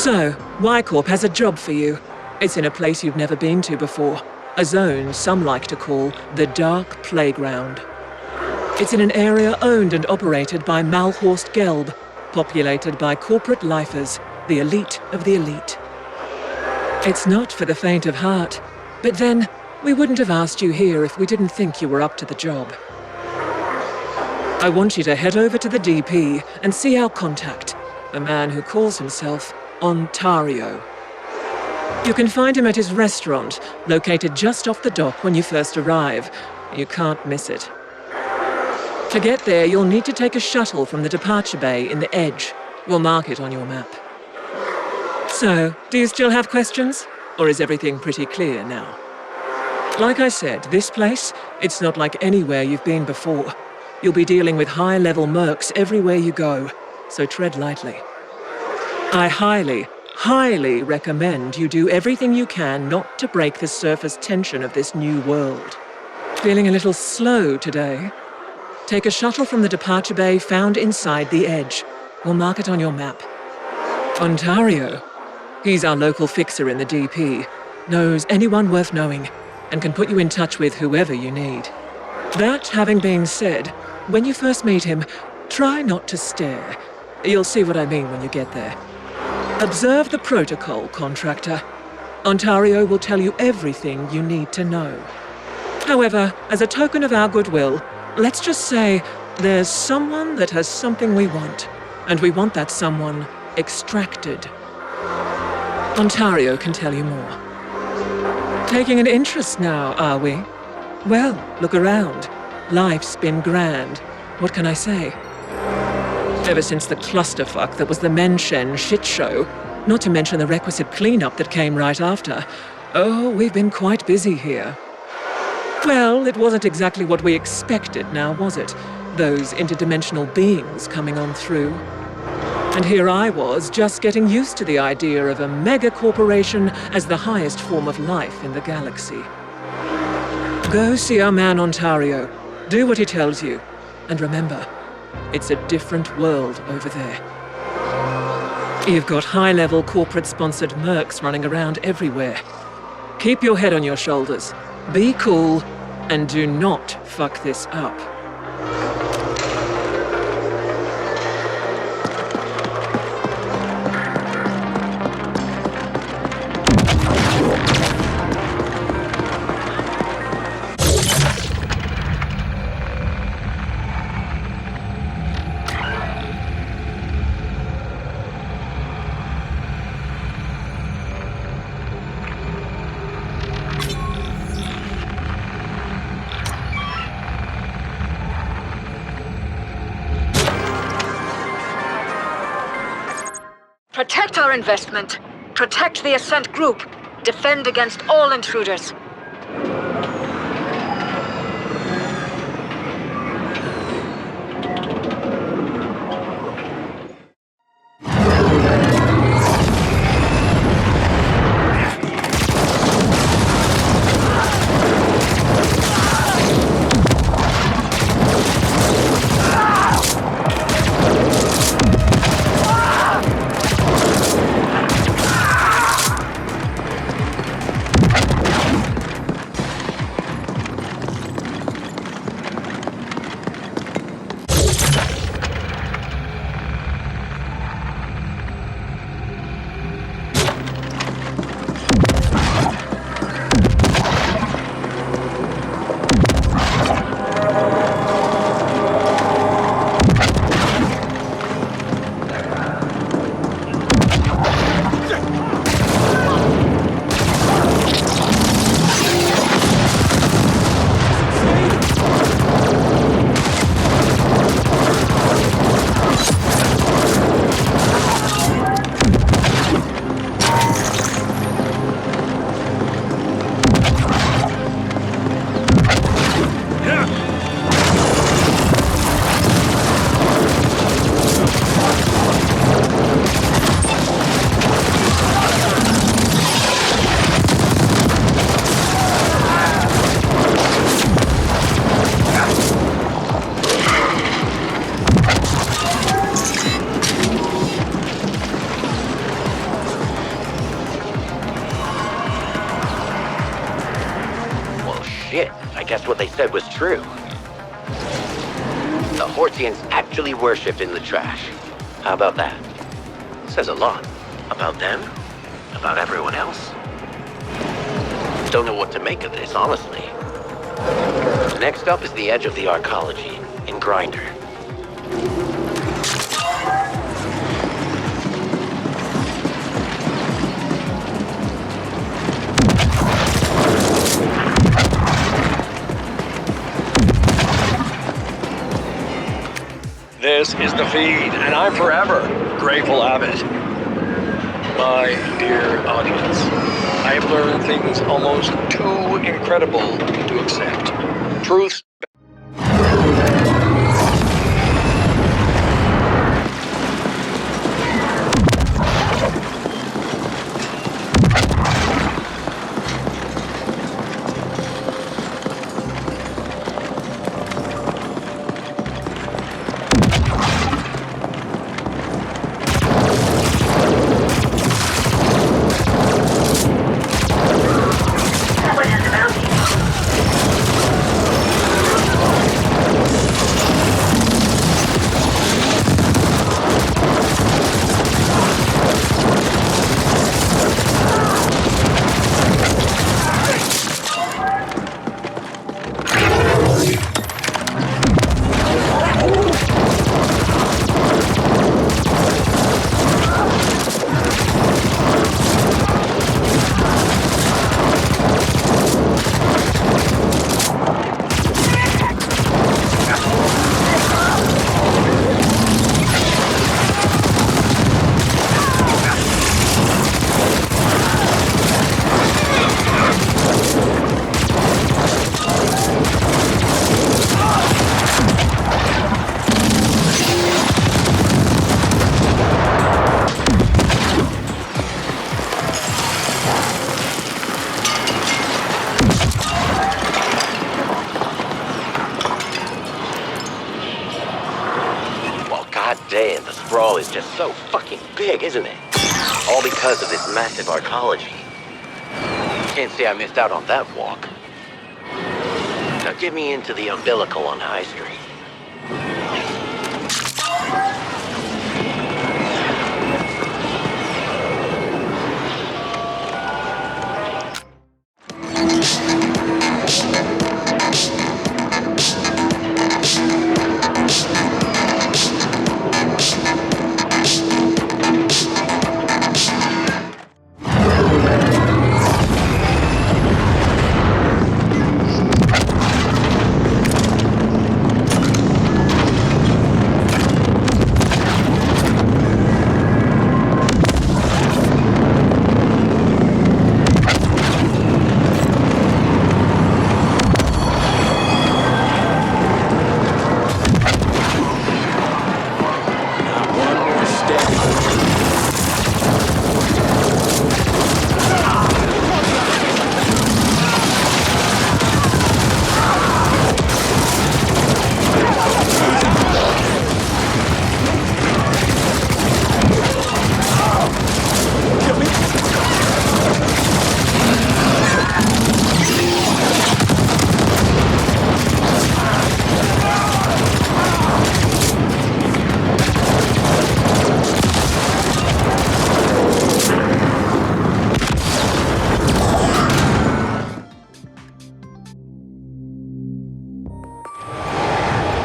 So, Y-Corp has a job for you. It's in a place you've never been to before. A zone some like to call the Dark Playground. It's in an area owned and operated by Malhorst Gelb, populated by corporate lifers, the elite of the elite. It's not for the faint of heart, but then we wouldn't have asked you here if we didn't think you were up to the job. I want you to head over to the DP and see our contact, the man who calls himself Ontario. You can find him at his restaurant, located just off the dock when you first arrive. You can't miss it. To get there, you'll need to take a shuttle from the departure bay in the Edge. We'll mark it on your map. So, do you still have questions? Or is everything pretty clear now? Like I said, this place, it's not like anywhere you've been before. You'll be dealing with high-level mercs everywhere you go, so tread lightly. I highly recommend you do everything you can not to break the surface tension of this new world. Feeling a little slow today? Take a shuttle from the departure bay found inside the Edge. We'll mark it on your map. Ontario. He's our local fixer in the DP. Knows anyone worth knowing, and can put you in touch with whoever you need. That having been said, when you first meet him, try not to stare. You'll see what I mean when you get there. Observe the protocol, contractor. Ontario will tell you everything you need to know. However, as a token of our goodwill, let's just say there's someone that has something we want, and we want that someone extracted. Ontario can tell you more. Taking an interest now, are we? Well, look around. Life's been grand. What can I say? Ever since the clusterfuck that was the Menshen shit show, not to mention the requisite cleanup that came right after. Oh, we've been quite busy here. Well, it wasn't exactly what we expected now, was it? Those interdimensional beings coming on through. And here I was, just getting used to the idea of a mega-corporation as the highest form of life in the galaxy. Go see our man Ontario. Do what he tells you. And remember, it's a different world over there. You've got high-level corporate-sponsored mercs running around everywhere. Keep your head on your shoulders. Be cool, and do not fuck this up. Protect our investment. Protect the Ascent group. Defend against all intruders. guess what they said was true. The Hortians actually worshipped in the trash. How about that? Says a lot. About them? About everyone else? Don't know what to make of this, honestly. Next up is the edge of the arcology, in Grinder. This is the feed, and I'm forever grateful of it. My dear audience, I have learned things almost too incredible to accept. Truths. Damn, the sprawl is just so fucking big, isn't it? All because of this massive arcology. Can't say I missed out on that walk. Now get me into the umbilical on High Street.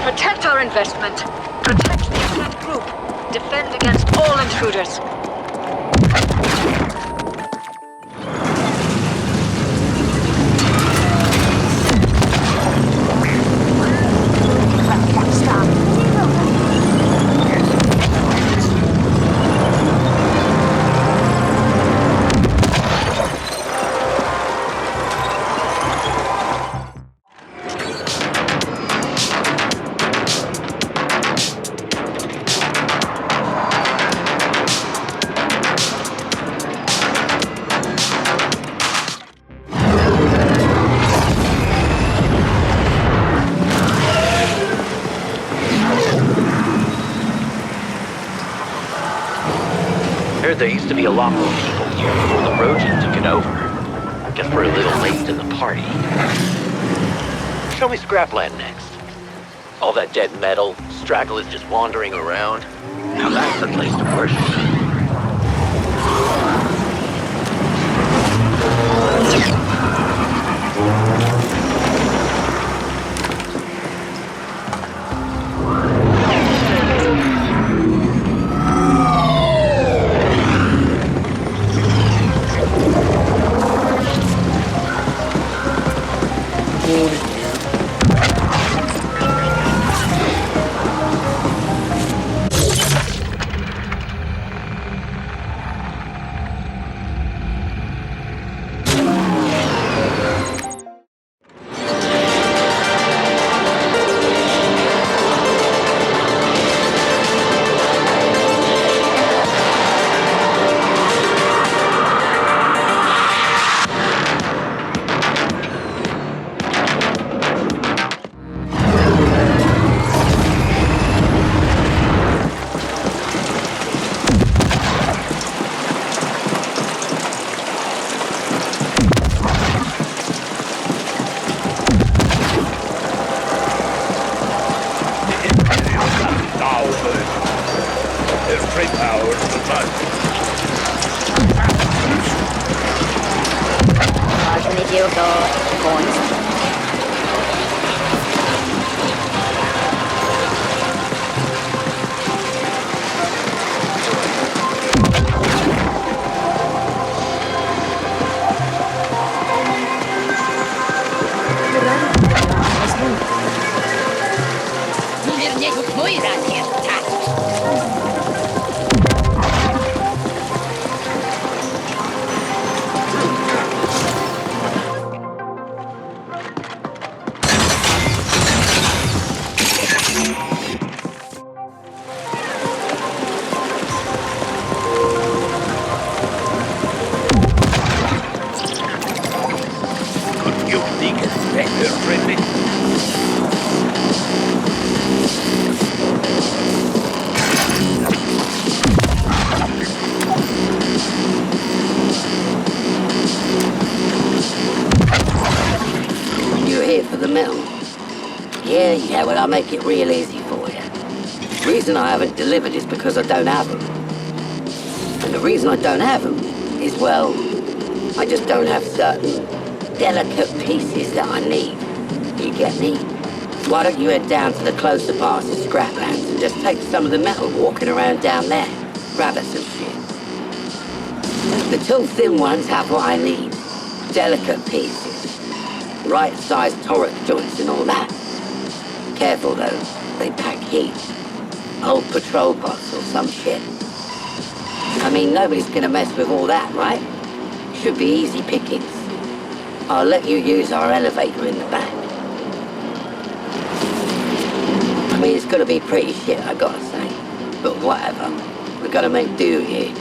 Protect our investment. Protect the Ascent group. Defend against all intruders. There used to be a lot more people here before the Rogin took it over. Guess we're a little late to the party. Show me scrapland next. All that dead metal, stragglers just wandering around. Now that's the place to worship. Yeah, well, I'll make it real easy for you. The reason I haven't delivered is because I don't have them. And the reason I don't have them is, well, I just don't have certain delicate pieces that I need. You get me? Why don't you head down to the closer parts of Scraplands and just take some of the metal walking around down there? Grab us some shit. The tall thin ones have what I need. Delicate pieces. Right-sized torque joints and all that. Careful though, they pack heat. Old patrol bots or some shit. I mean, nobody's gonna mess with all that, right? Should be easy pickings. I'll let you use our elevator in the back. I mean, it's gonna be pretty shit, I gotta say. But whatever. We gotta make do here.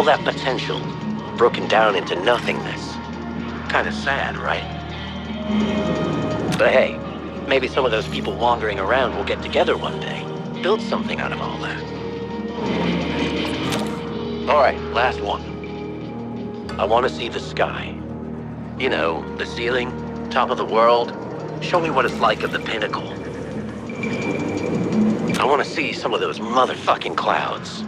All that potential, broken down into nothingness. Kinda sad, right? But hey, maybe some of those people wandering around will get together one day, build something out of all that. Alright, last one. I want to see the sky. You know, the ceiling, top of the world. Show me what it's like at the pinnacle. I want to see some of those motherfucking clouds.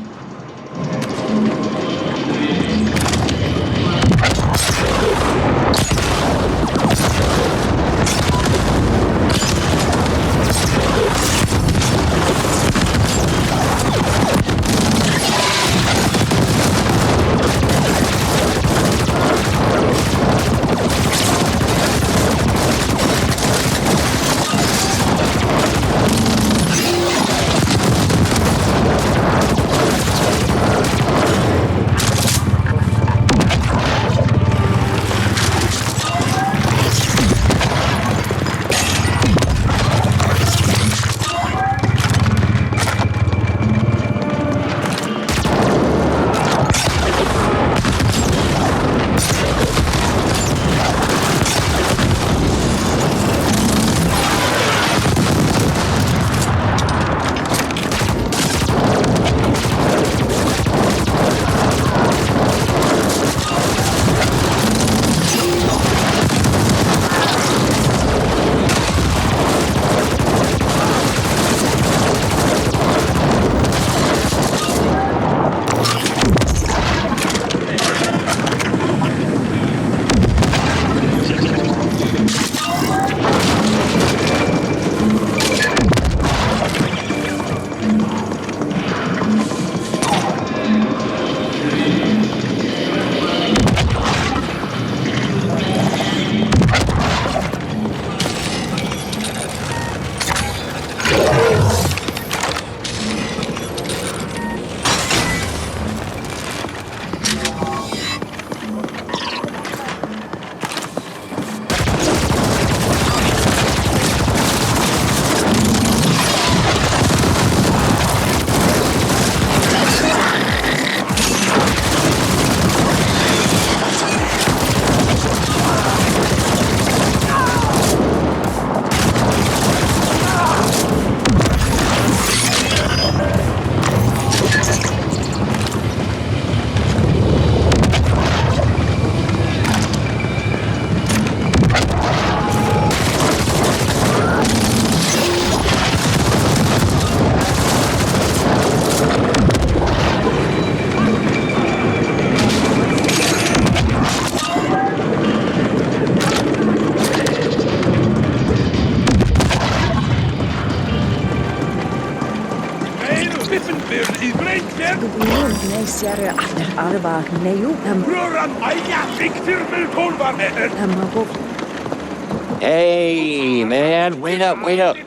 Hey, man, wait up, wait up.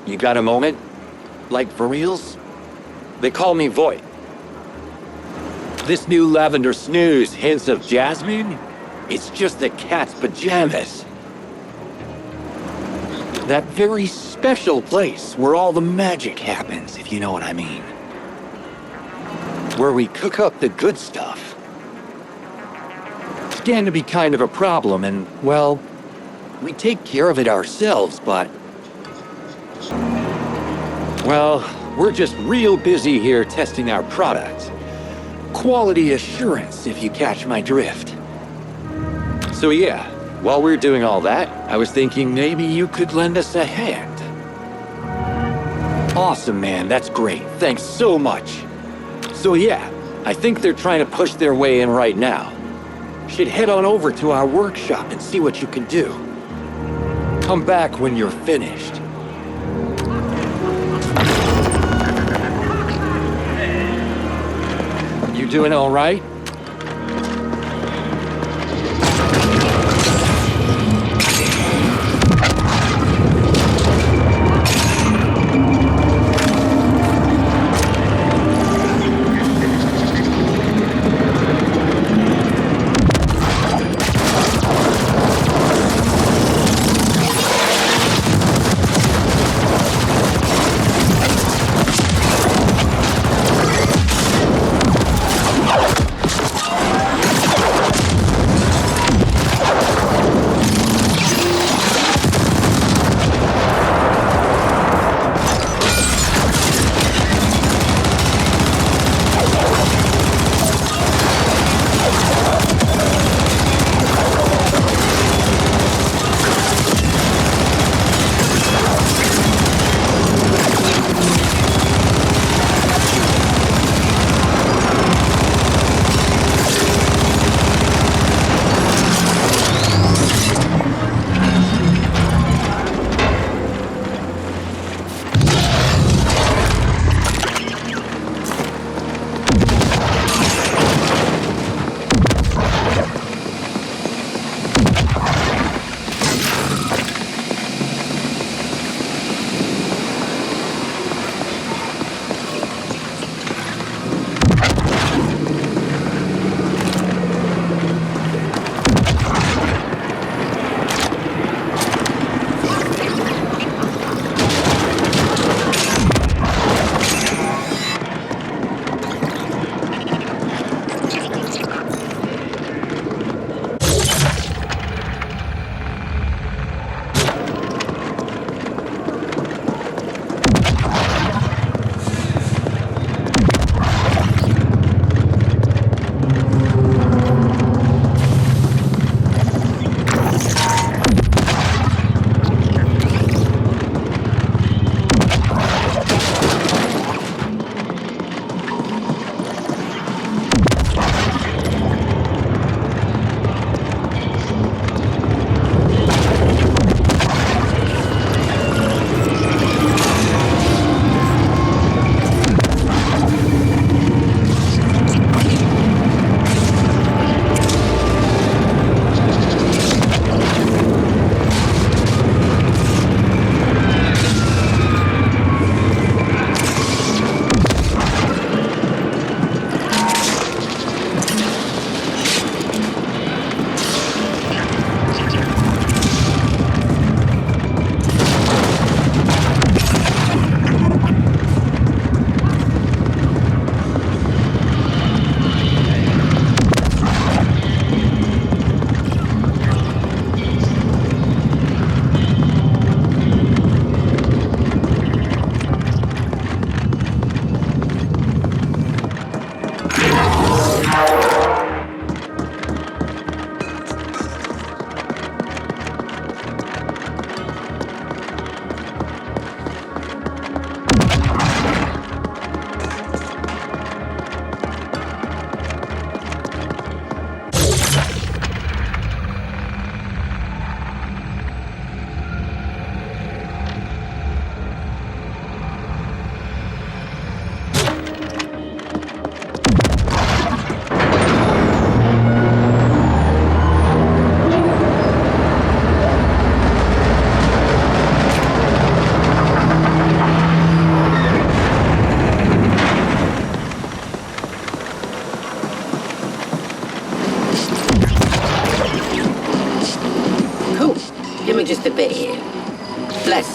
You got a moment? Like for reals? They call me Voight. This new lavender snooze hints of jasmine? It's just the cat's pajamas. That very special place where all the magic happens, if you know what I mean. Where we cook up the good stuff. It's getting to be kind of a problem, and, well, we take care of it ourselves, but... well, we're just real busy here testing our product. Quality assurance, if you catch my drift. So yeah, while we're doing all that, I was thinking maybe you could lend us a hand. Awesome, man, that's great. Thanks so much. So yeah, I think they're trying to push their way in right now. Should head on over to our workshop and see what you can do. Come back when you're finished. You doing all right?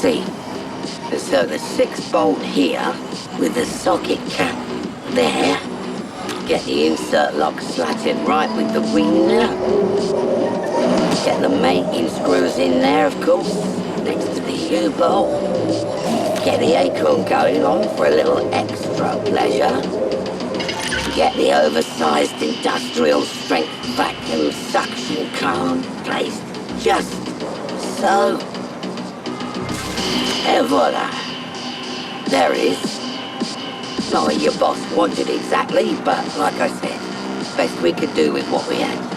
see. So the 6-bolt here, with the socket cap there. Get the insert lock slotted right with the wing nut. Get the mating screws in there, of course, next to the U-bolt. Get the acorn going on for a little extra pleasure. Get the oversized industrial strength vacuum suction card placed just so. And voila. There it is. Not what your boss wanted exactly, but like I said, best we could do with what we had.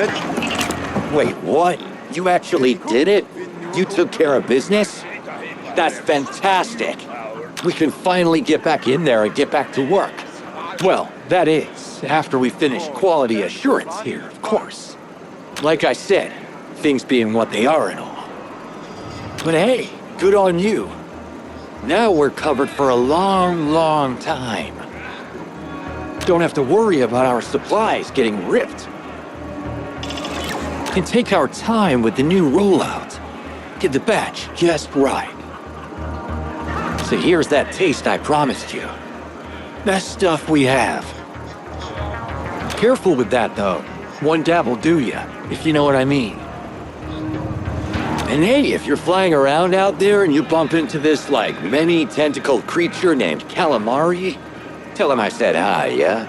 Abbott. Wait, what? You actually did it? You took care of business? That's fantastic. We can finally get back in there and get back to work. Well, that is, after we finish quality assurance here, of course. Like I said, things being what they are and all. But hey, good on you. Now we're covered for a long, long time. Don't have to worry about our supplies getting ripped. Can take our time with the new rollout. Get the batch just right. So here's that taste I promised you. Best stuff we have. Careful with that, though. One dab will do ya, if you know what I mean. And hey, if you're flying around out there and you bump into this, many-tentacled creature named Calamari, tell him I said hi, yeah?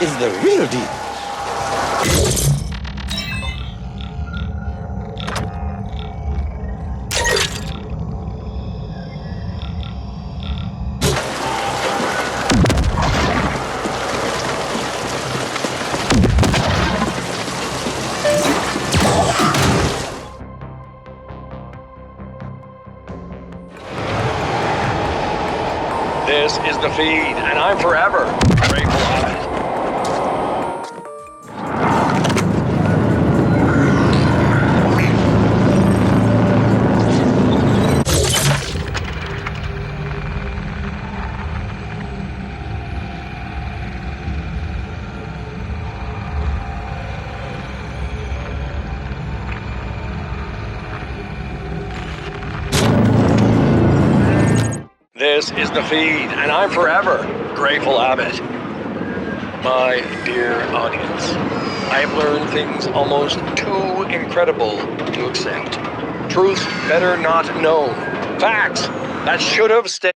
Is the real deal. This is the feed, and I'm forever grateful of it. This is the feed, and I'm forever grateful of it. My dear audience, I have learned things almost too incredible to accept. Truth better not known. Facts that should have stayed.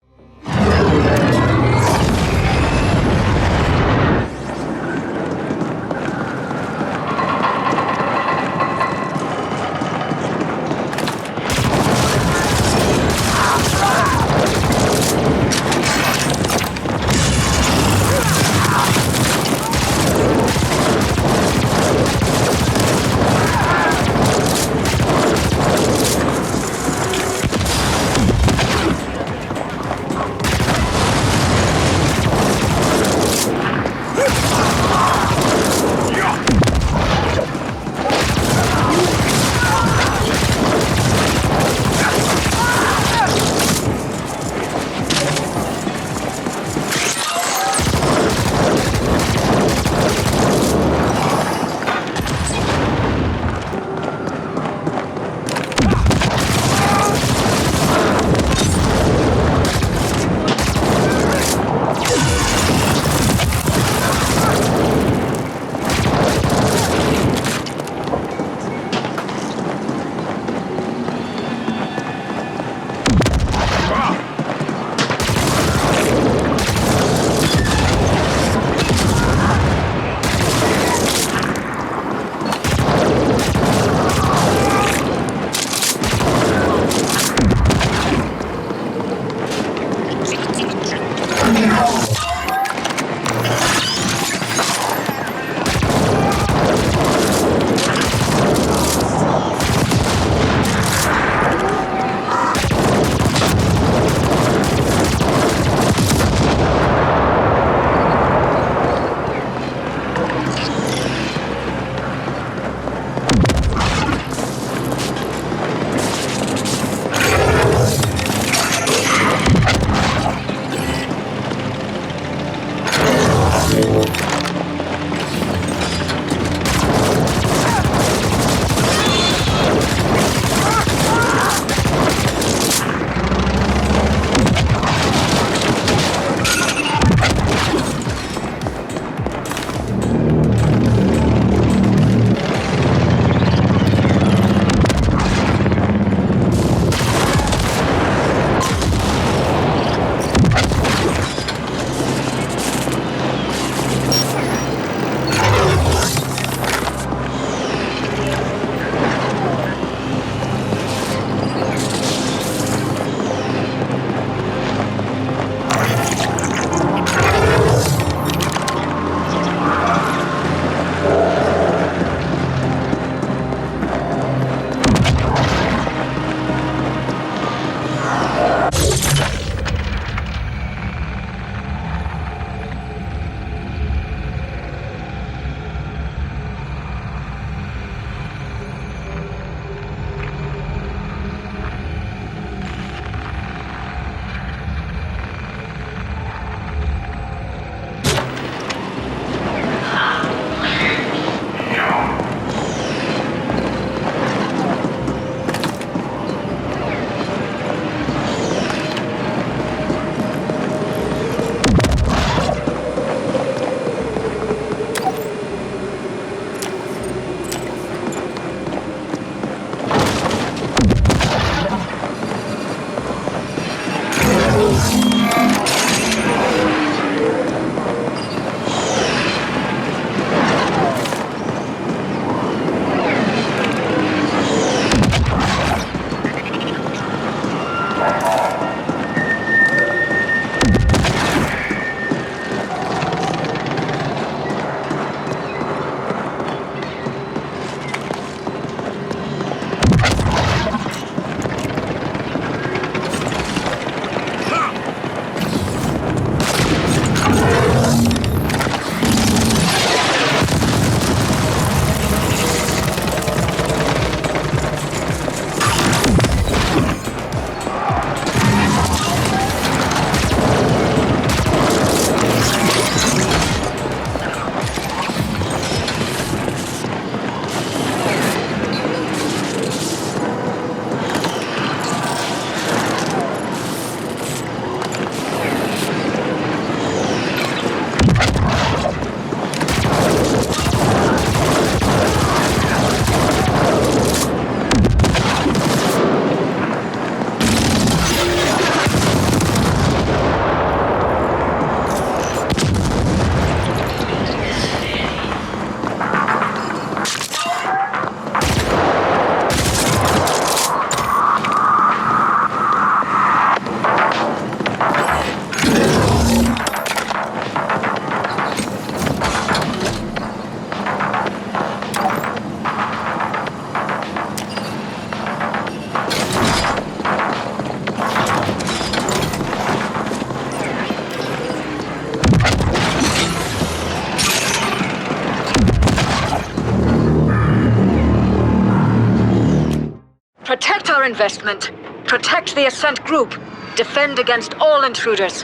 our investment. Protect the Ascent group. Defend against all intruders.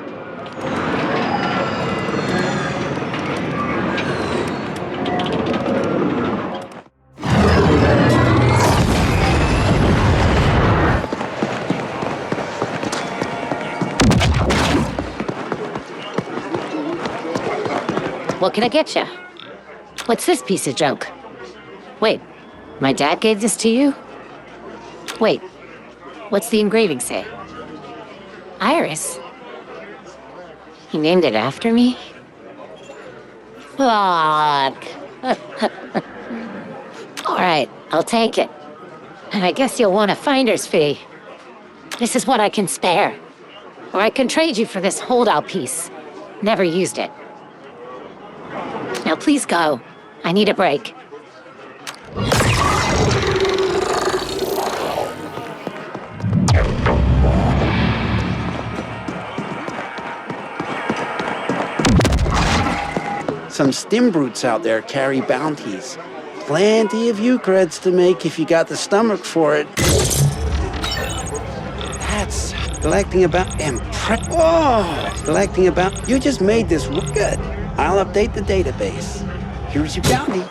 What can I get you? What's this piece of junk? Wait, my dad gave this to you? Wait, what's the engraving say? Iris? He named it after me? Fuck. All right, I'll take it. And I guess you'll want a finder's fee. This is what I can spare. Or I can trade you for this holdout piece. Never used it. Now please go. I need a break. Some stim brutes out there carry bounties. Plenty of you creds to make if you got the stomach for it. That's collecting about collecting about. You just made this look good. I'll update the database. Here's your bounty.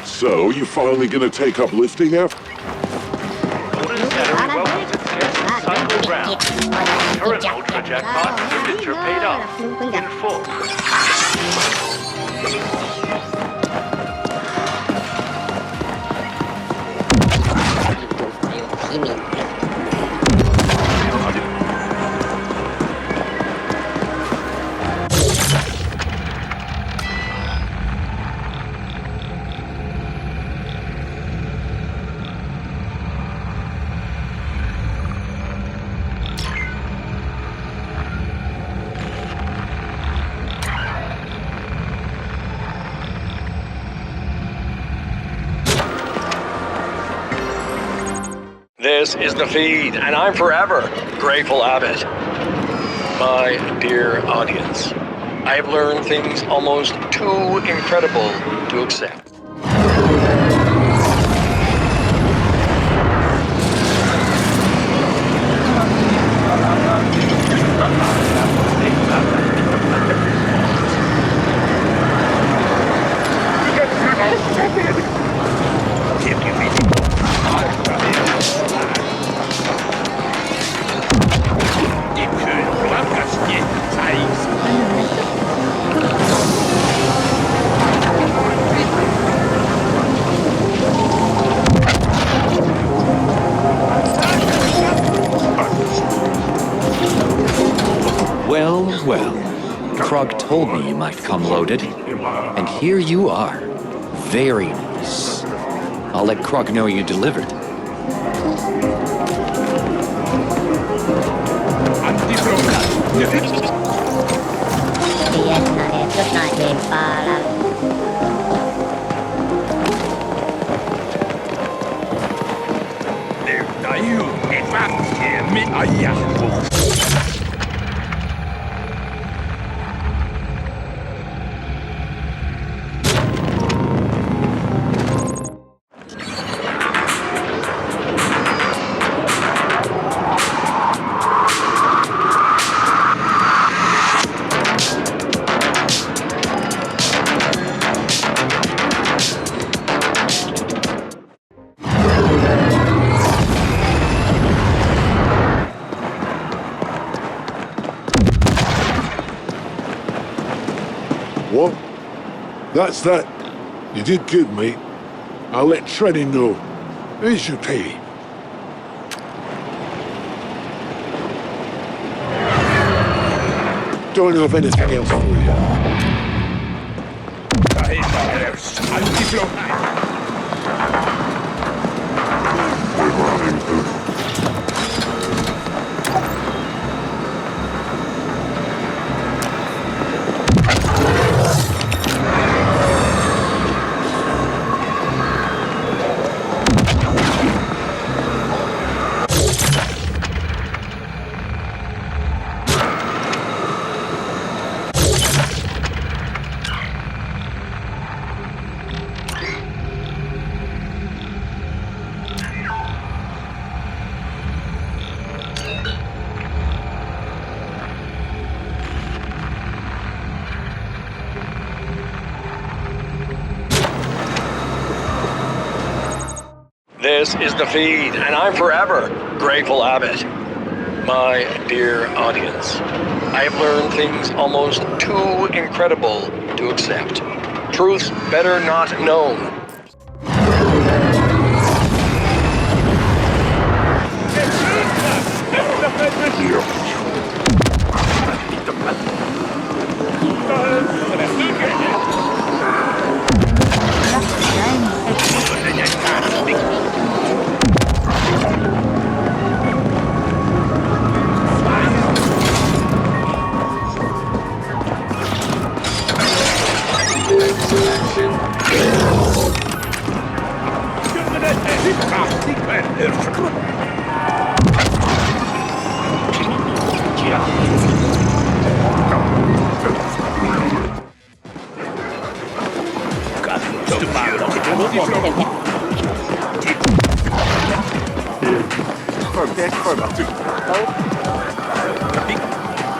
So, you finally gonna take up lifting after? Cycle round. Current Ultra Jackpot signature paid off. In full. This is the feed, and I'm forever grateful Abbott. My dear audience, I have learned things almost too incredible to accept. Well, well. Krug told me you might come loaded. And here you are. Very nice. I'll let Krug know you delivered. What? That's that. You did good, mate. I'll let Shreddy know. Here's your pay. Don't have anything else for you. This is the feed, and I'm forever grateful Abbott. My dear audience, I have learned things almost too incredible to accept. Truths better not known.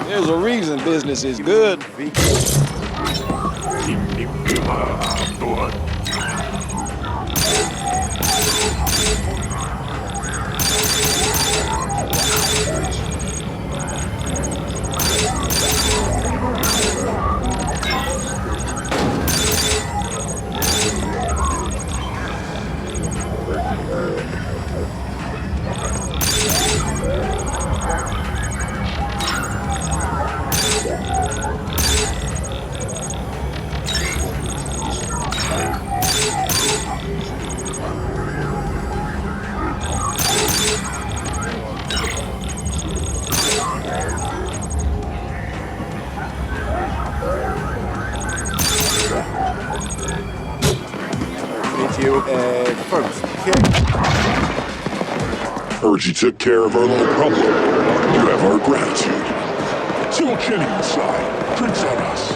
There's a reason business is good. Heard you took care of our little problem. You have our gratitude. Tell Kenny inside. Drinks on us.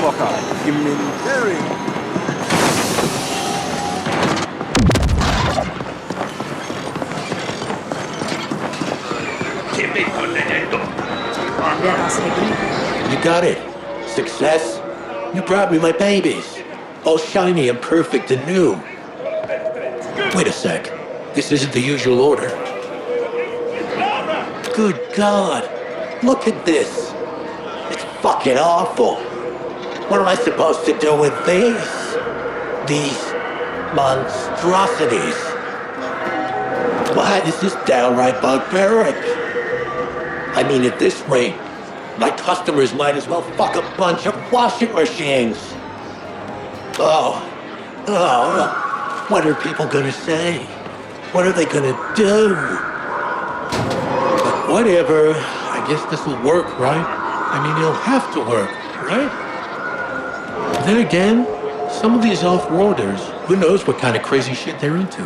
fucker. Give me very. You got it. Success? You brought me my babies. All shiny and perfect and new. Wait a sec. This isn't the usual order. Good God. Look at this. It's fucking awful. What am I supposed to do with these? These monstrosities. Why, this is downright barbaric. I mean, at this rate, my customers might as well fuck a bunch of washing machines. Oh, what are people gonna say? What are they gonna do? But whatever, I guess this will work, right? I mean, it'll have to work, right? Then again, some of these off-worlders, who knows what kind of crazy shit they're into.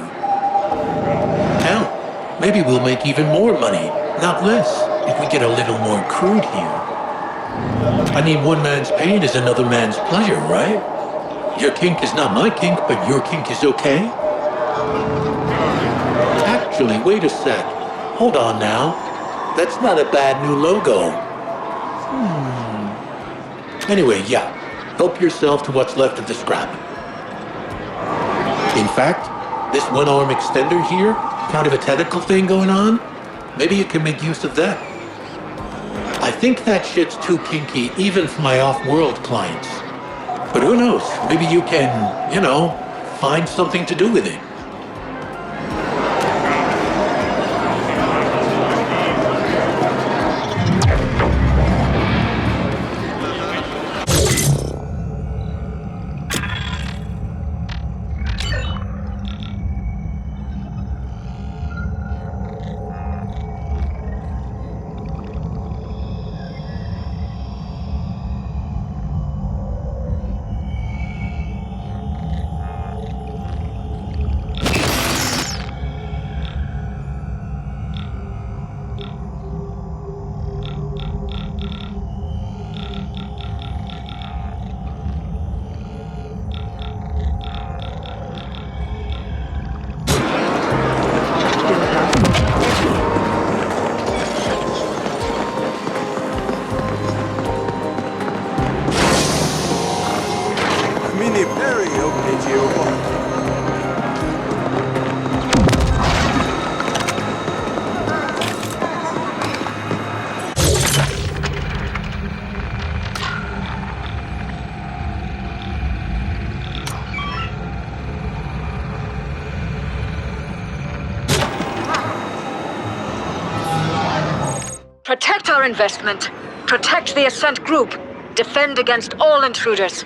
Hell, maybe we'll make even more money, not less, if we get a little more crude here. I mean, one man's pain is another man's pleasure, right? Your kink is not my kink, but your kink is okay? Actually, wait a sec. Hold on now. That's not a bad new logo. Anyway, yeah. Help yourself to what's left of the scrap. In fact, this one-arm extender here, kind of a tentacle thing going on, maybe you can make use of that. I think that shit's too kinky even for my off-world clients. But who knows? Maybe you can, find something to do with it. Protect our investment. Protect the Ascent group. Defend against all intruders.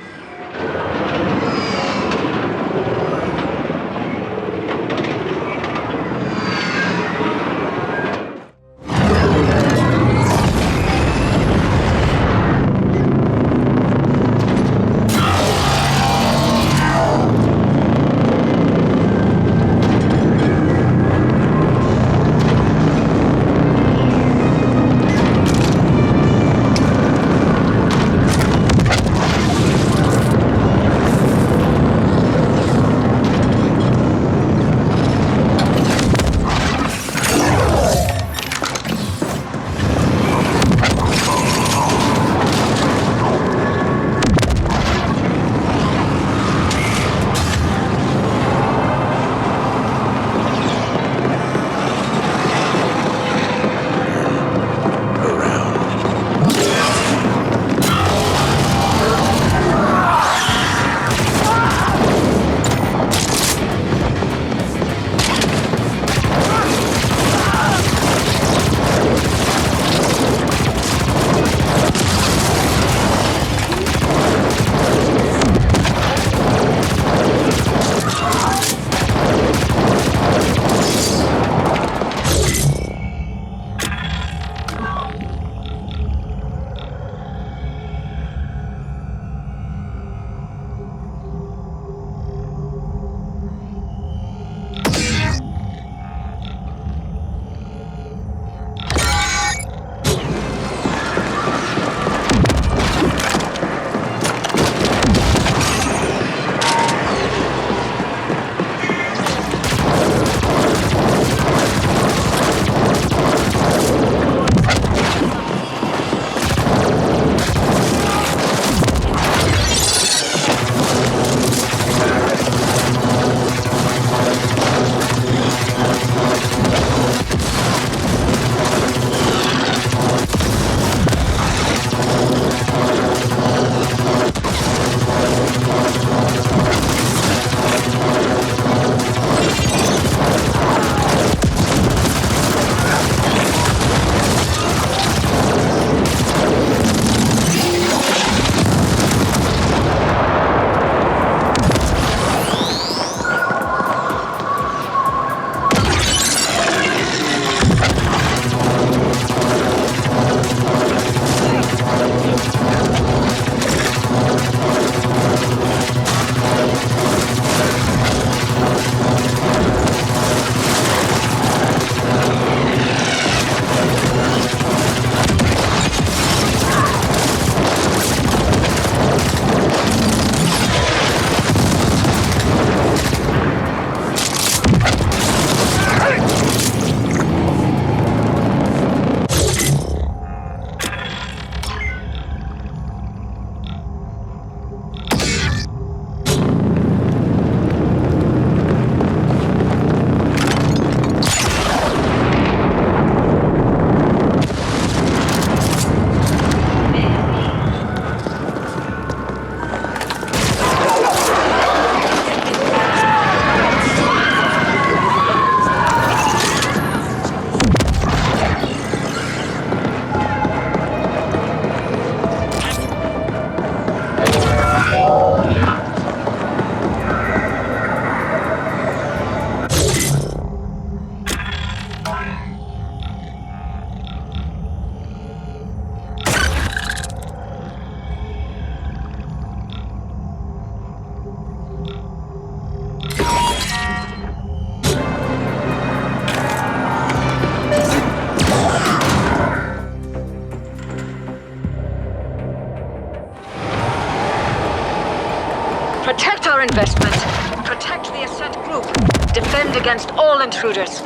against all intruders.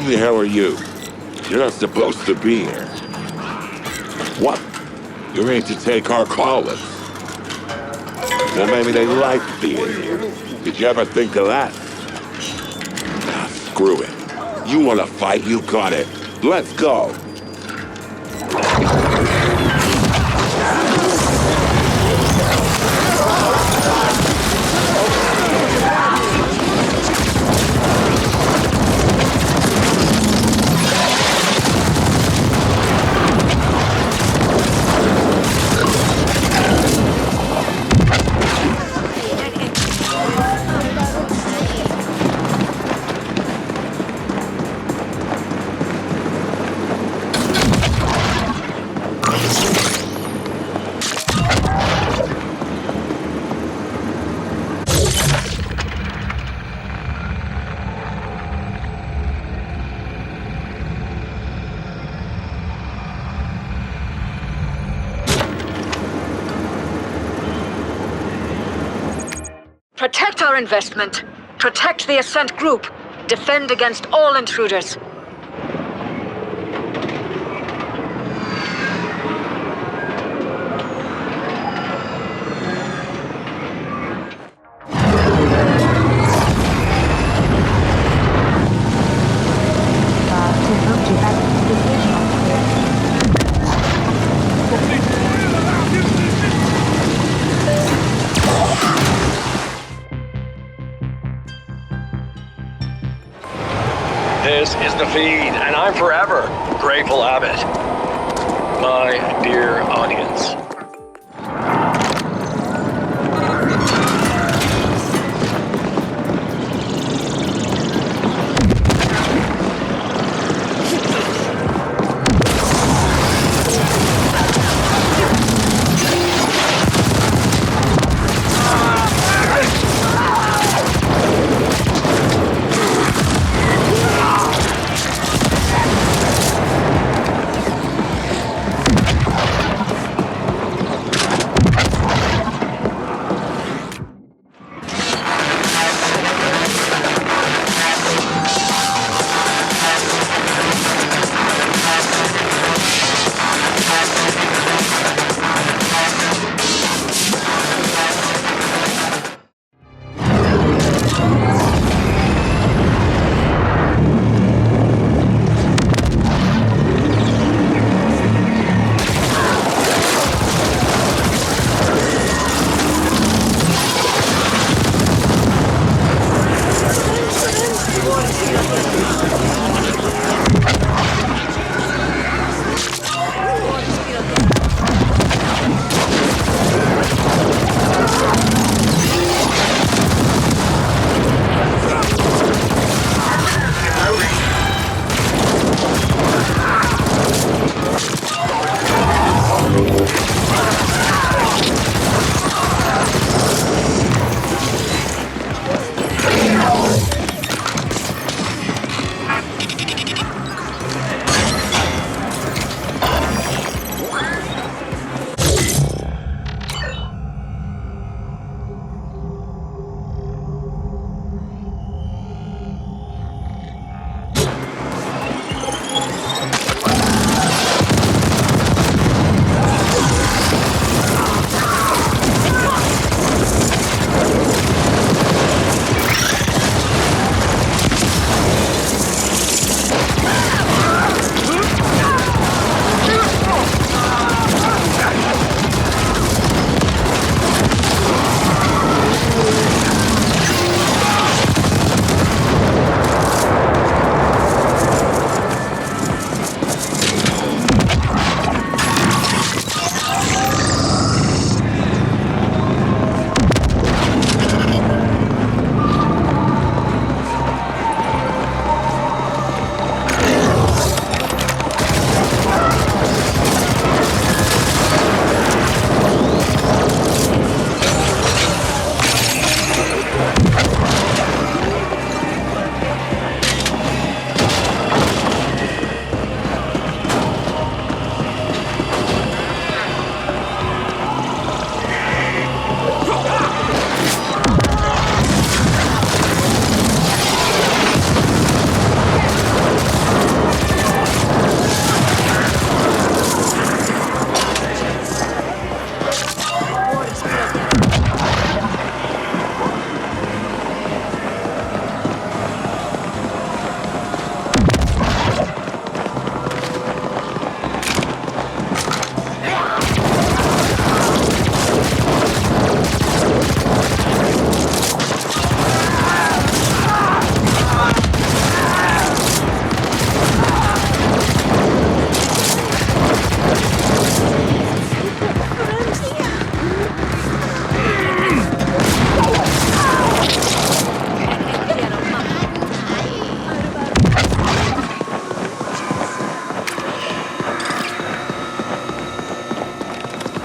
Who the hell are you? You're not supposed to be here. What? You're ready to take our callers? Well, maybe they like being here. Did you ever think of that? Ah, screw it. You want to fight? You got it. Let's go. Protect our investment. Protect the Ascent group. Defend against all intruders. This is the feed, and I'm forever grateful, Abbott. My dear audience.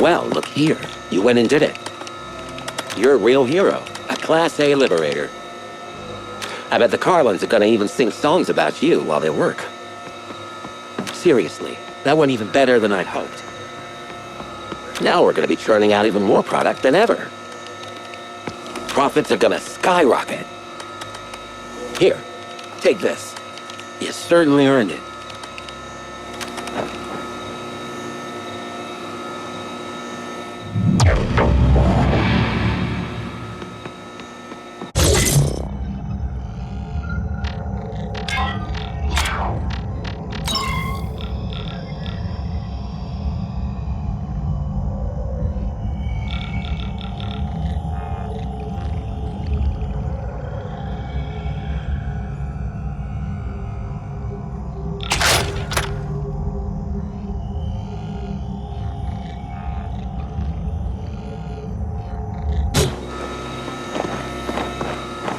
Well, look here. You went and did it. You're a real hero. A Class A liberator. I bet the Carlins are gonna even sing songs about you while they work. Seriously, that went even better than I'd hoped. Now we're gonna be churning out even more product than ever. Profits are gonna skyrocket. Here, Take this. You certainly earned it.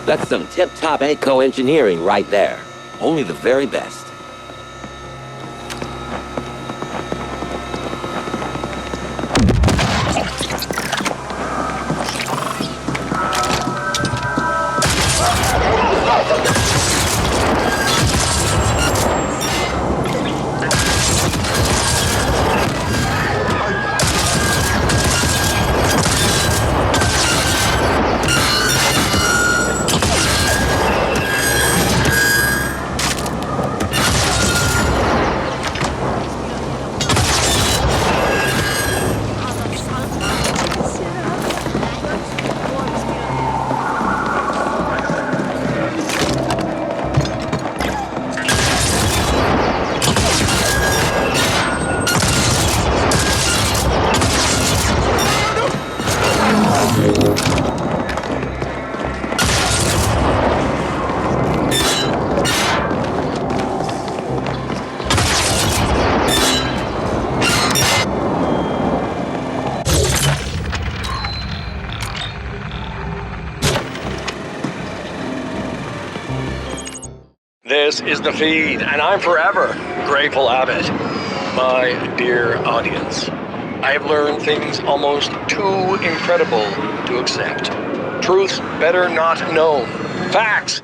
That's some tip-top eco-engineering right there. Only the very best. This is the feed, and I'm forever grateful of it. My dear audience, I have learned things almost too incredible to accept. Truths better not known. Facts!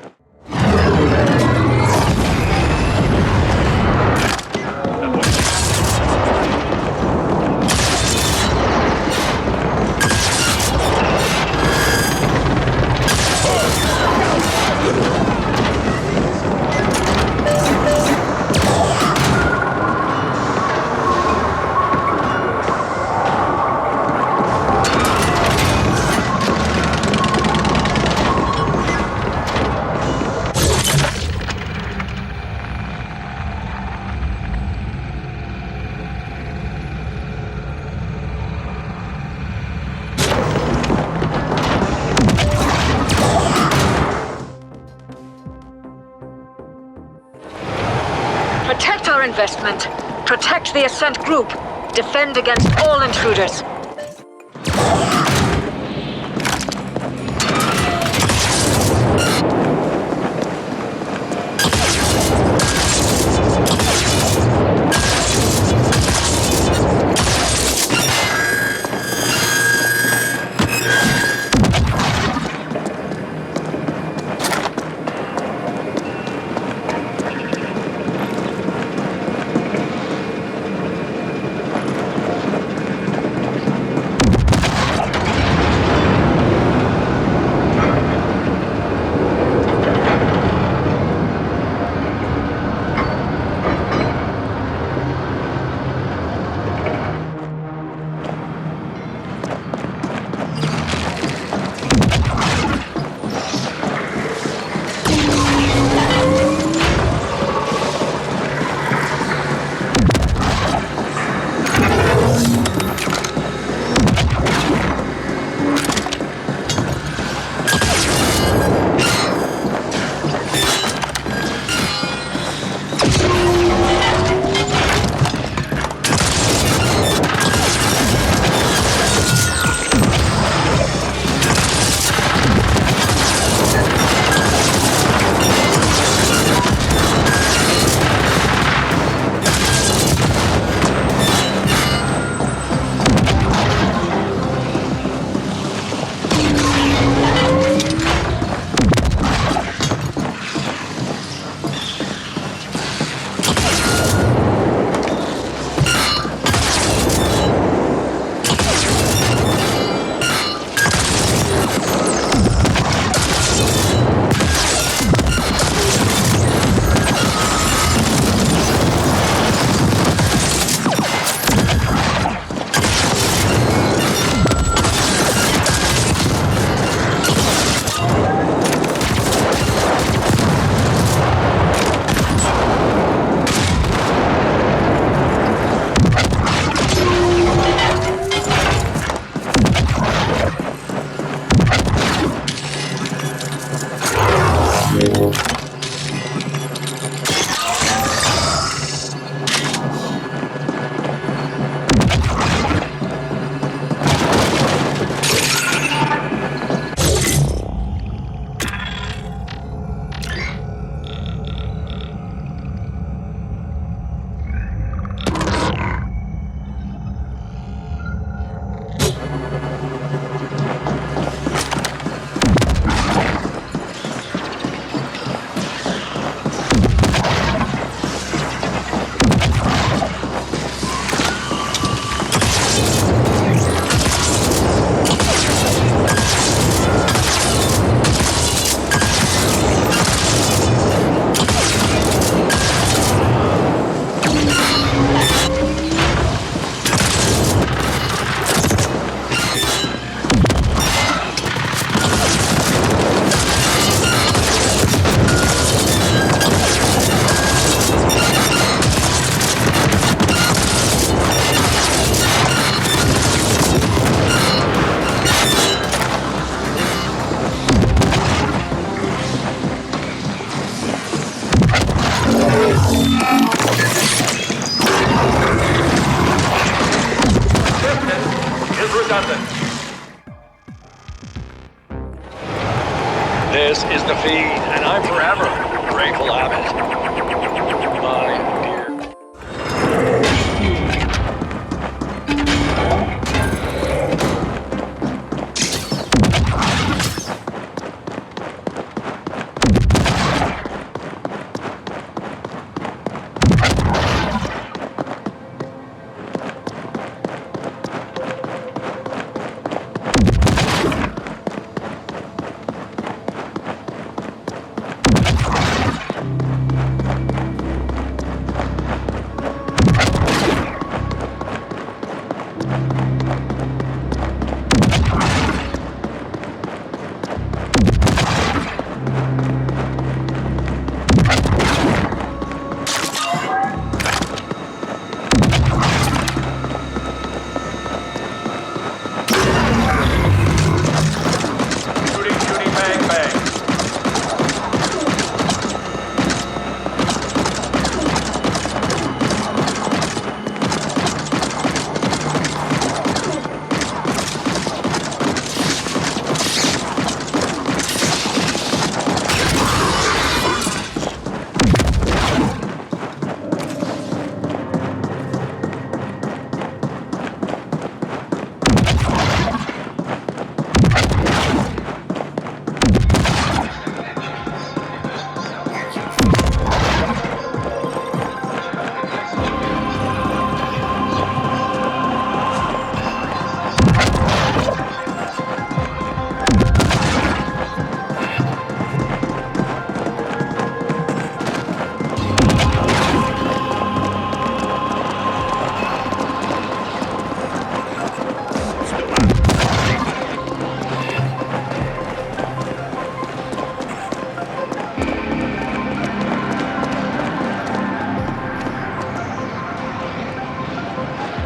Protect our investment. Protect the Ascent group. Defend against all intruders. redundant. This is the feed, and I'm forever grateful of it. My dear.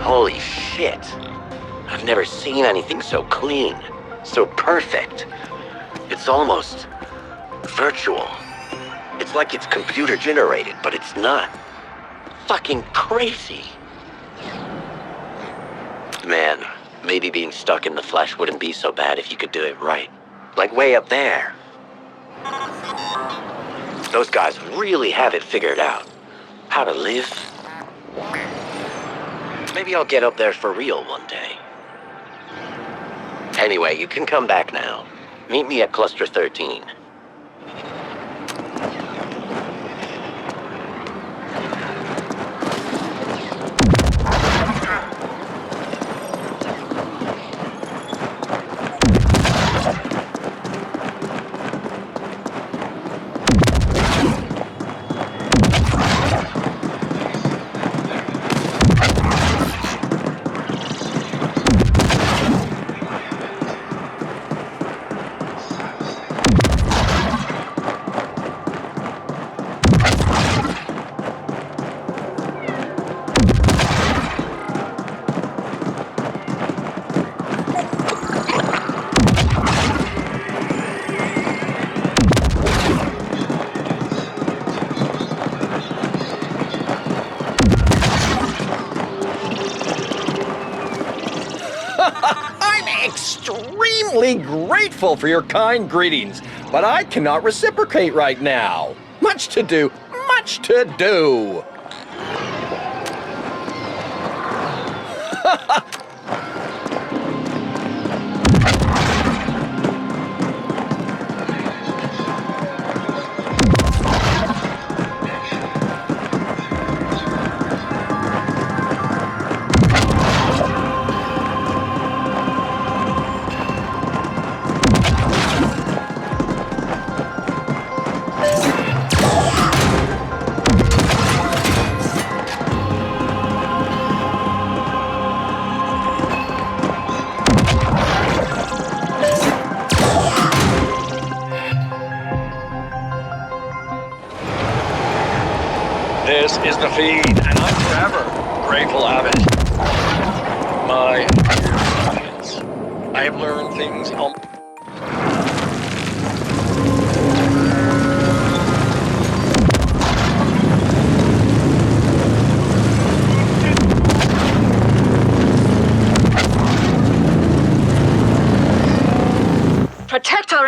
Holy shit. I've never seen anything so clean, so perfect. It's almost virtual. It's like it's computer generated, but it's not. Fucking crazy. Man, maybe being stuck in the flesh wouldn't be so bad if you could do it right. Like way up there. Those guys really have it figured out. How to live. Maybe I'll get up there for real one day. Anyway, you can come back now. Meet me at Cluster 13. Extremely grateful for your kind greetings, but I cannot reciprocate right now. Much to do, much to do. This is the feed, and I'm forever grateful of it. My dear audience, I have learned things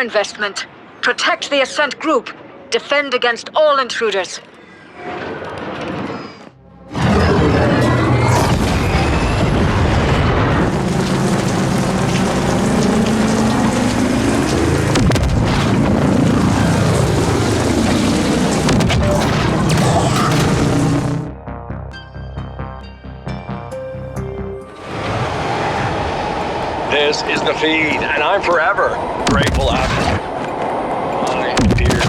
our investment. Protect the Ascent group. Defend against all intruders. This is the feed, and I'm forever grateful of it. My dear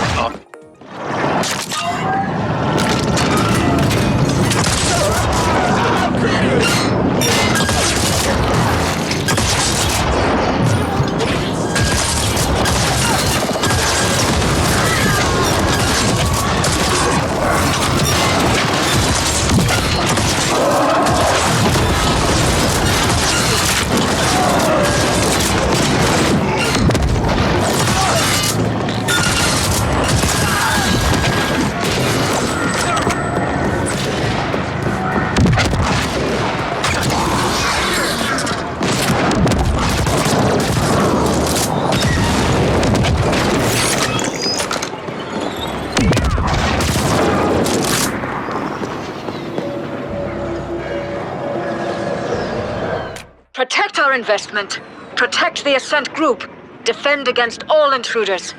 Protect our investment. Protect the Ascent group. Defend against all intruders.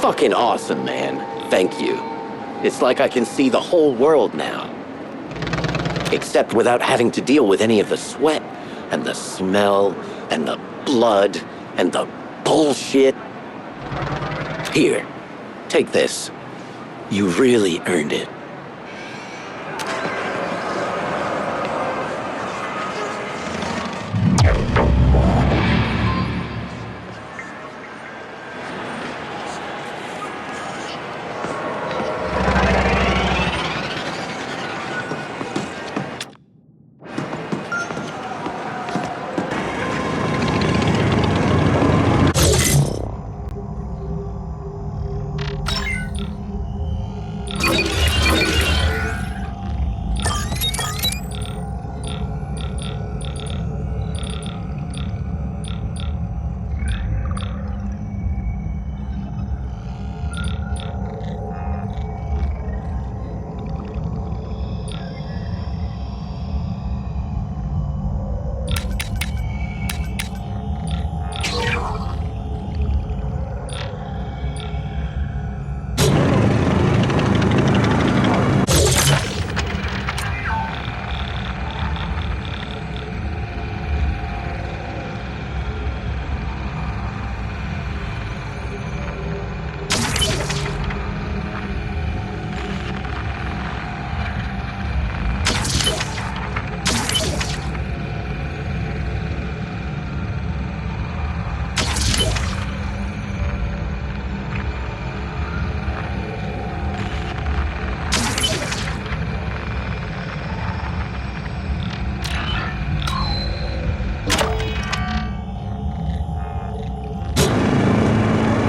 Fucking awesome, man. Thank you. It's like I can see the whole world now. Except without having to deal with any of the sweat, and the smell, and the blood, and the bullshit. Here, take this. You really earned it.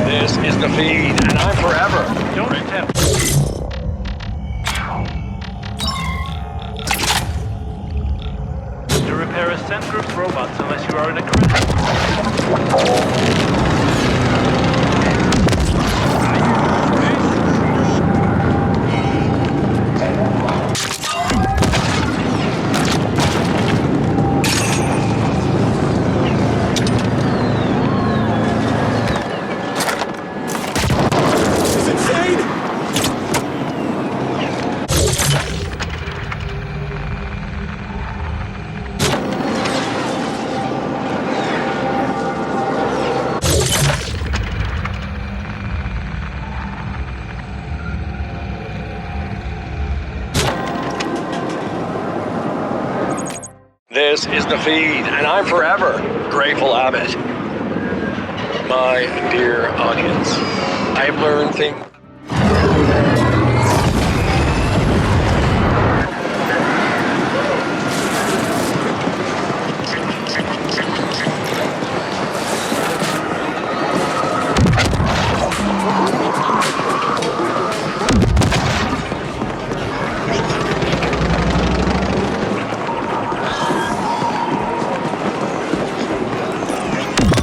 This is the feed, and I'm forever. Don't attempt. To repair Ascent Group's robots unless you are an accredited. This is the feed, and I'm forever grateful of it. My dear audience, I've learned things.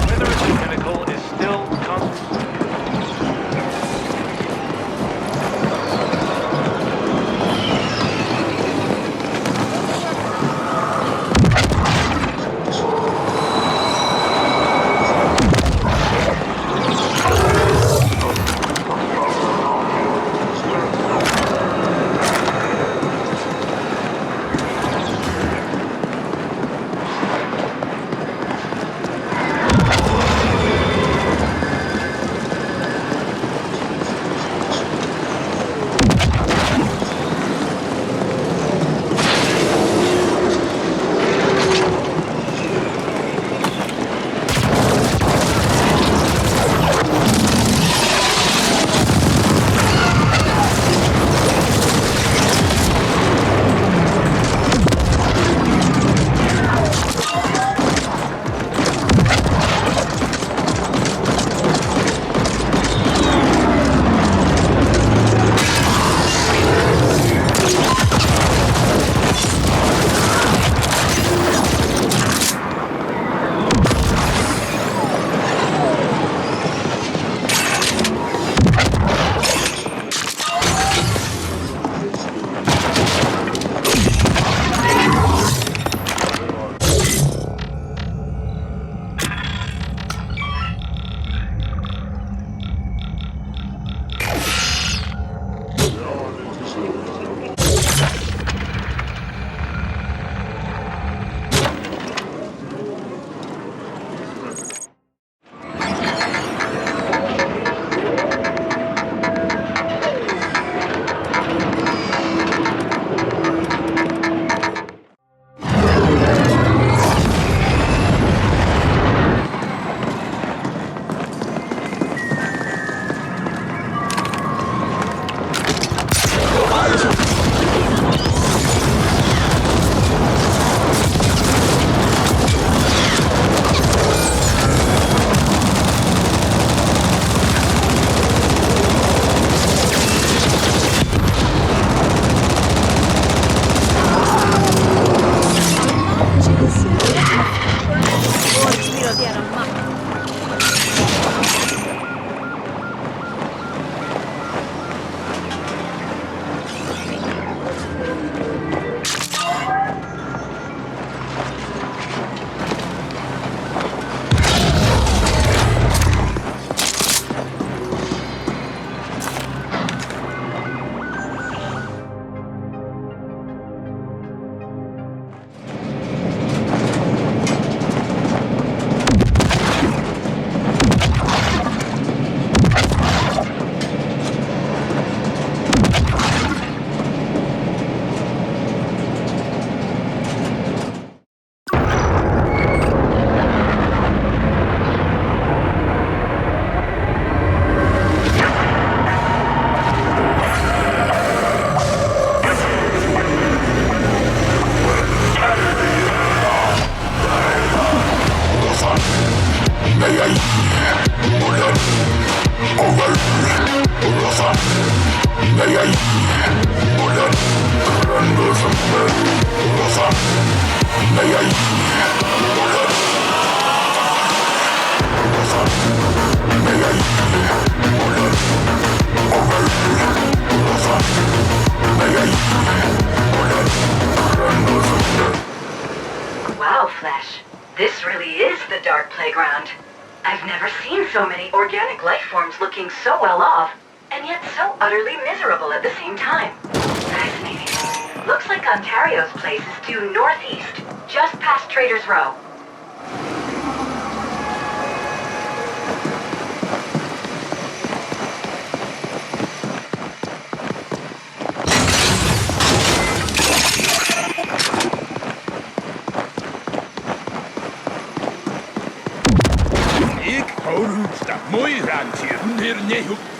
Whether it's a pinnacle is still constant. Wow, Flesh. This really is the Dark Playground. I've never seen so many organic life forms looking so well off, and yet so utterly miserable at the same time. Fascinating. Looks like Ontario's place is due northeast, just past Trader's Row.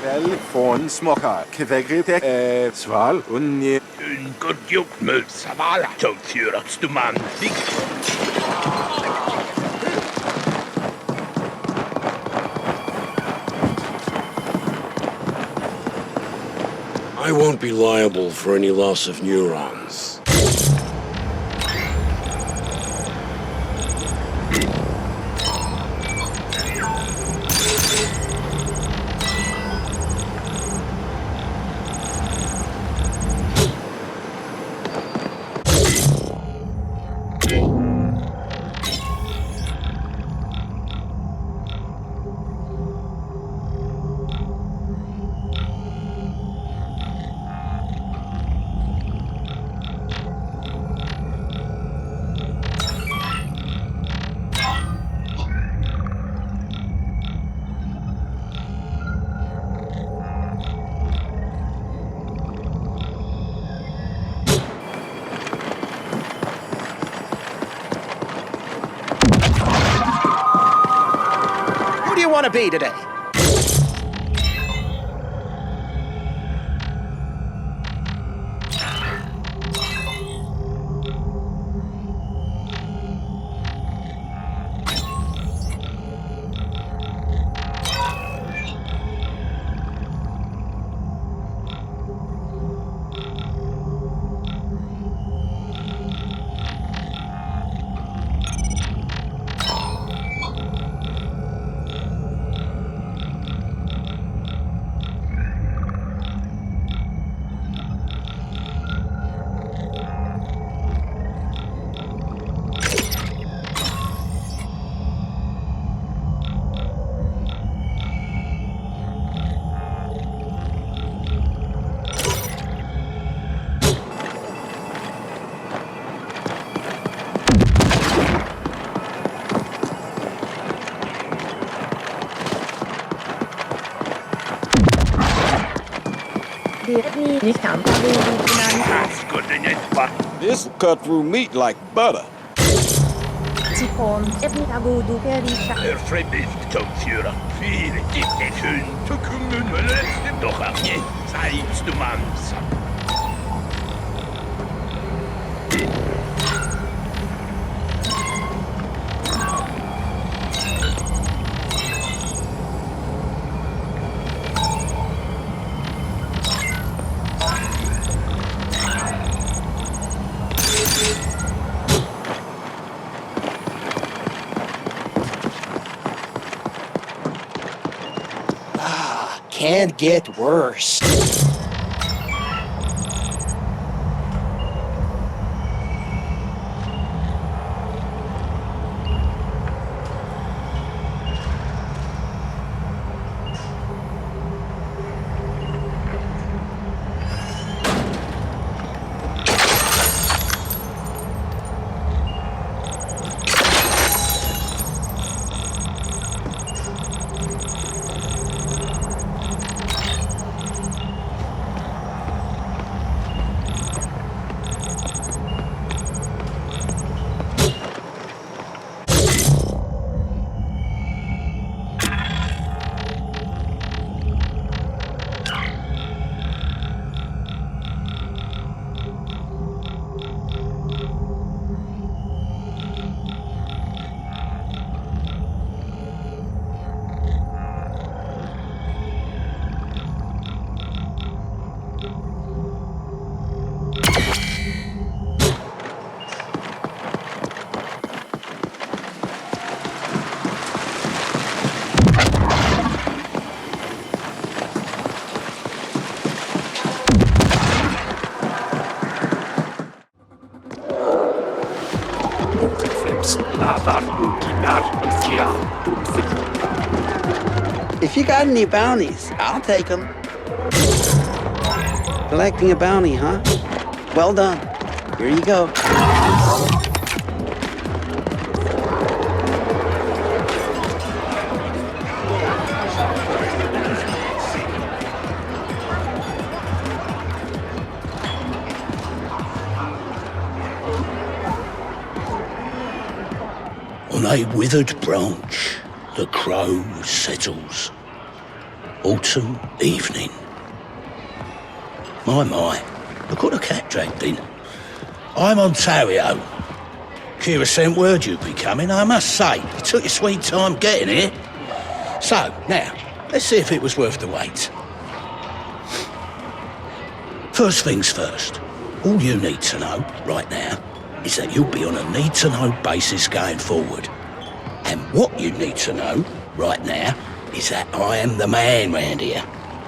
Vel von smoka, kvegrite sval unni. I won't be liable for any loss of neurons. Who do you want to be today? This will cut through meat like butter. Can't get worse. If you got any bounties, I'll take them. Collecting a bounty, huh? Well done. Here you go. On a withered branch, The crow settles. Autumn evening. My, look what the cat dragged in. I'm Ontario. Curious sent word you'd be coming, I must say. You took your sweet time getting here. So, now, let's see if it was worth the wait. First things first, all you need to know right now is that you'll be on a need-to-know basis going forward. And what you need to know right now is that I am the man round here,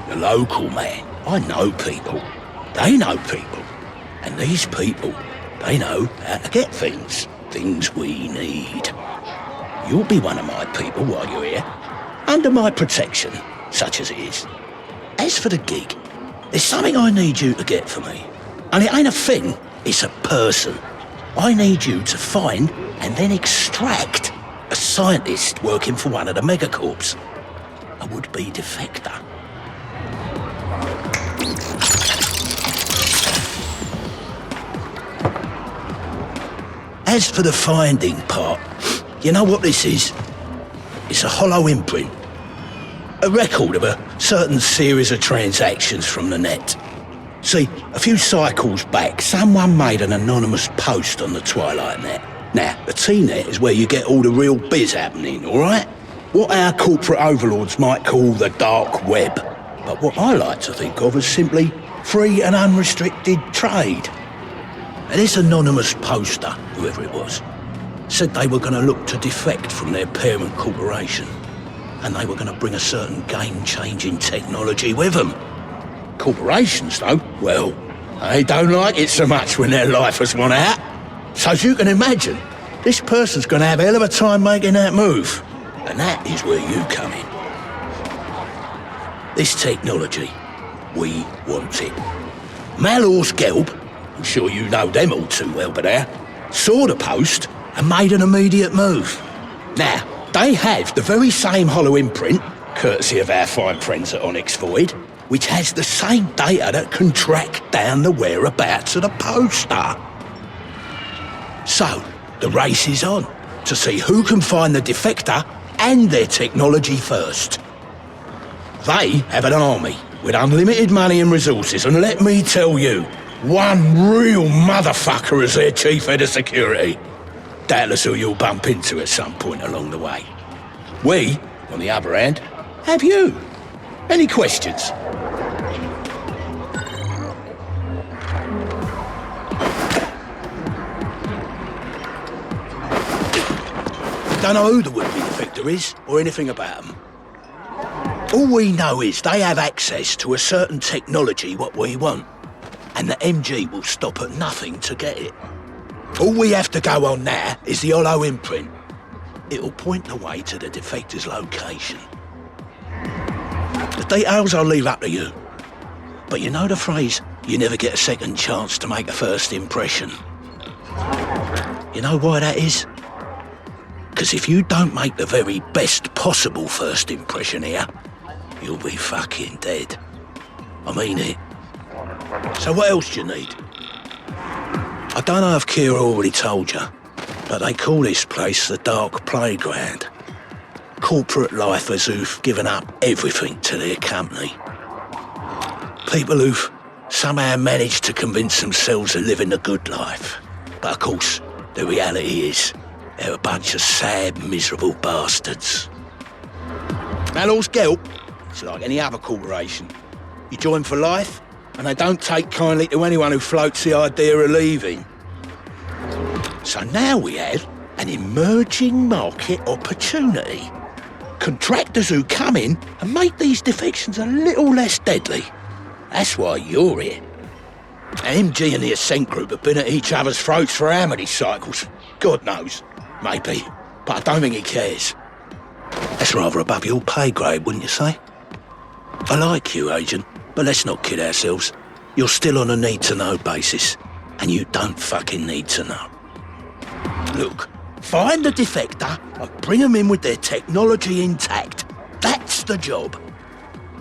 the local man. I know people, they know people, and these people, they know how to get things we need. You'll be one of my people while you're here, under my protection, such as it is. As for the gig, there's something I need you to get for me. And it ain't a thing, it's a person. I need you to find and then extract a scientist working for one of the megacorps. A would-be defector. As for the finding part, you know what this is? It's a hollow imprint. A record of a certain series of transactions from the net. See, a few cycles back, someone made an anonymous post on the Twilight Net. Now, the T-Net is where you get all the real biz happening, all right? What our corporate overlords might call the dark web. But what I like to think of as simply free and unrestricted trade. And this anonymous poster, whoever it was, said they were going to look to defect from their parent corporation. And they were going to bring a certain game-changing technology with them. Corporations, though, well, they don't like it so much when their life has run out. So as you can imagine, this person's going to have a hell of a time making that move. And that is where you come in. This technology, we want it. Malor's Gelb, I'm sure you know them all too well by now, saw the post and made an immediate move. Now, they have the very same hollow imprint, courtesy of our fine friends at Onyx Void, which has the same data that can track down the whereabouts of the poster. So, the race is on to see who can find the defector and their technology first. They have an army with unlimited money and resources, and let me tell you, one real motherfucker as their chief head of security. Doubtless who you'll bump into at some point along the way. We, on the other hand, have you. Any questions? Don't know who the would-be defector is, or anything about them. All we know is they have access to a certain technology what we want, and the MG will stop at nothing to get it. All we have to go on now is the hollow imprint. It'll point the way to the defector's location. The details I'll leave up to you. But you know the phrase, you never get a second chance to make a first impression. You know why that is? Because if you don't make the very best possible first impression here, you'll be fucking dead. I mean it. So what else do you need? I don't know if Kira already told you, but they call this place the Dark Playground. Corporate lifers who've given up everything to their company. People who've somehow managed to convince themselves of living a good life. But of course, the reality is, they're a bunch of sad, miserable bastards. Malor's Gelb, it's like any other corporation. You join for life, and they don't take kindly to anyone who floats the idea of leaving. So now we have an emerging market opportunity. Contractors who come in and make these defections a little less deadly. That's why you're here. MG and the Ascent group have been at each other's throats for how many cycles? God knows. Maybe. But I don't think he cares. That's rather above your pay grade, wouldn't you say? I like you, Agent, but let's not kid ourselves. You're still on a need-to-know basis, and you don't fucking need to know. Look, find the defector and bring them in with their technology intact. That's the job.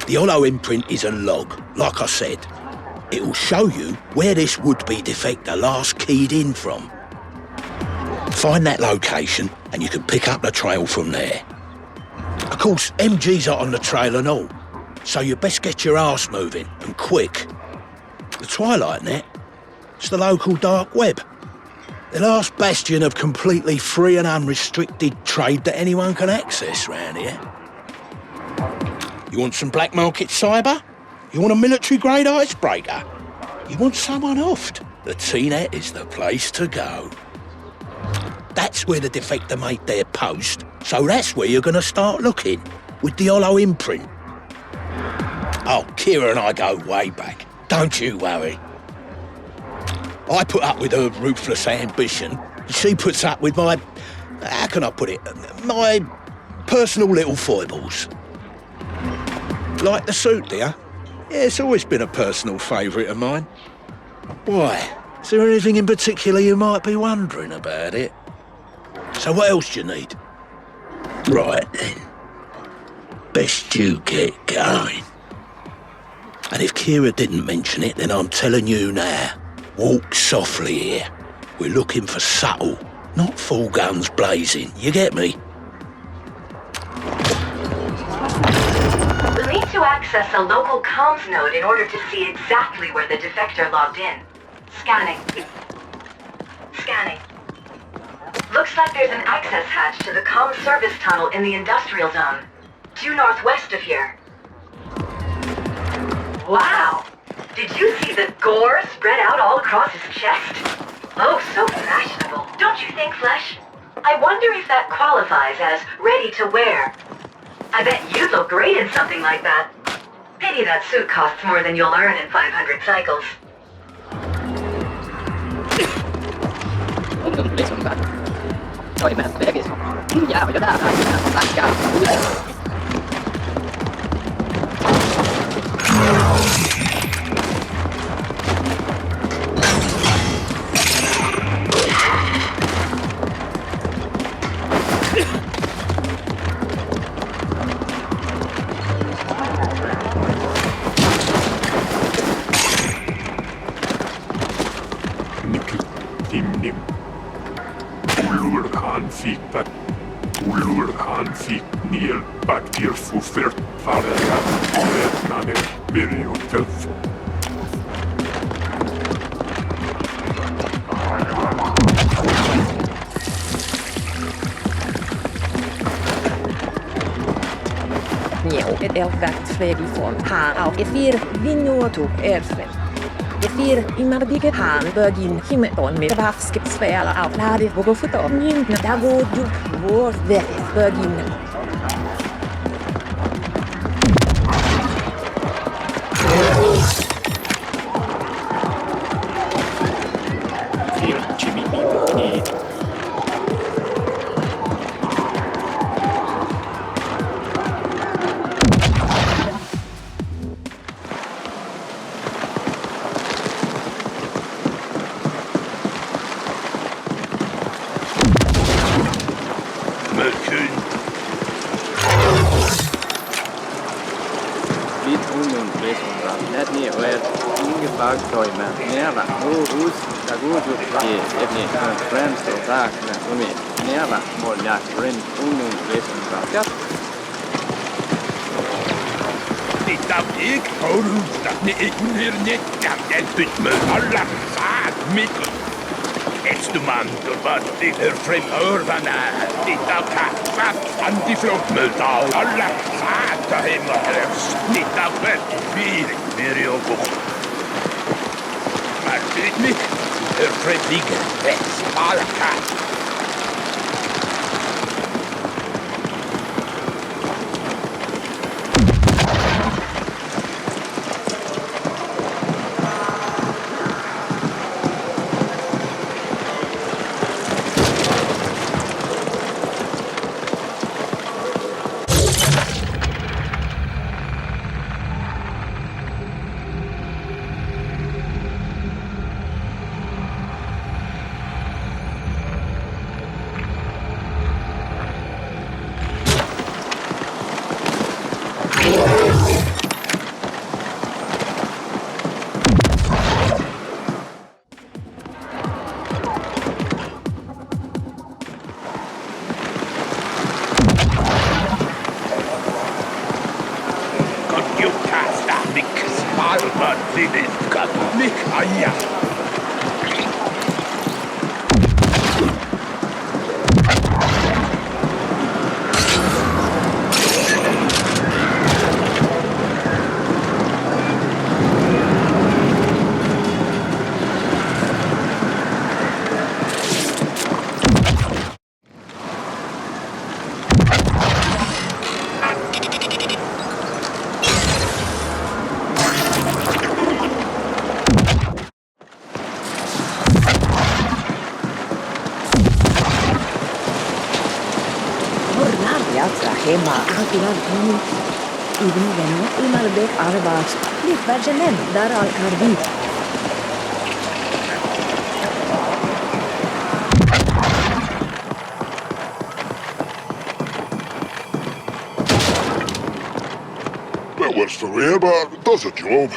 The hollow imprint is a log, like I said. It will show you where this would-be defector last keyed in from. Find that location, and you can pick up the trail from there. Of course, MGs are on the trail and all, so you best get your arse moving, and quick. The Twilight Net, it's the local dark web. The last bastion of completely free and unrestricted trade that anyone can access round here. You want some black market cyber? You want a military-grade icebreaker? You want someone offed? The T-Net is the place to go. That's where the defector made their post, so that's where you're going to start looking, with the hollow imprint. Oh, Kira and I go way back. Don't you worry. I put up with her ruthless ambition. She puts up with my... how can I put it? My personal little foibles. Like the suit, dear? Yeah, it's always been a personal favourite of mine. Why? Is there anything in particular you might be wondering about it? So what else do you need? Right then. Best you get going. And if Kira didn't mention it, then I'm telling you now. Walk softly here. We're looking for subtle, not full guns blazing. You get me? We'll need to access a local comms node in order to see exactly where the defector logged in. Scanning. Scanning. Looks like there's an access hatch to the comm service tunnel in the industrial zone, due northwest of here. Wow! Did you see the gore spread out all across his chest? Oh, so fashionable, don't you think, Flesh? I wonder if that qualifies as ready to wear. I bet you'd look great in something like that. Pity that suit costs more than you'll earn in 500 cycles. Från här av fyr vinnotu erfren. Det fyr imardige han bögin himeton med vaskspela av lade och foto myntna där går du vår väldigt bögin. piazza hemma atilan min ibn venu imalbek arabas lit vergenen dar al karbi. That works for me, but it does a job.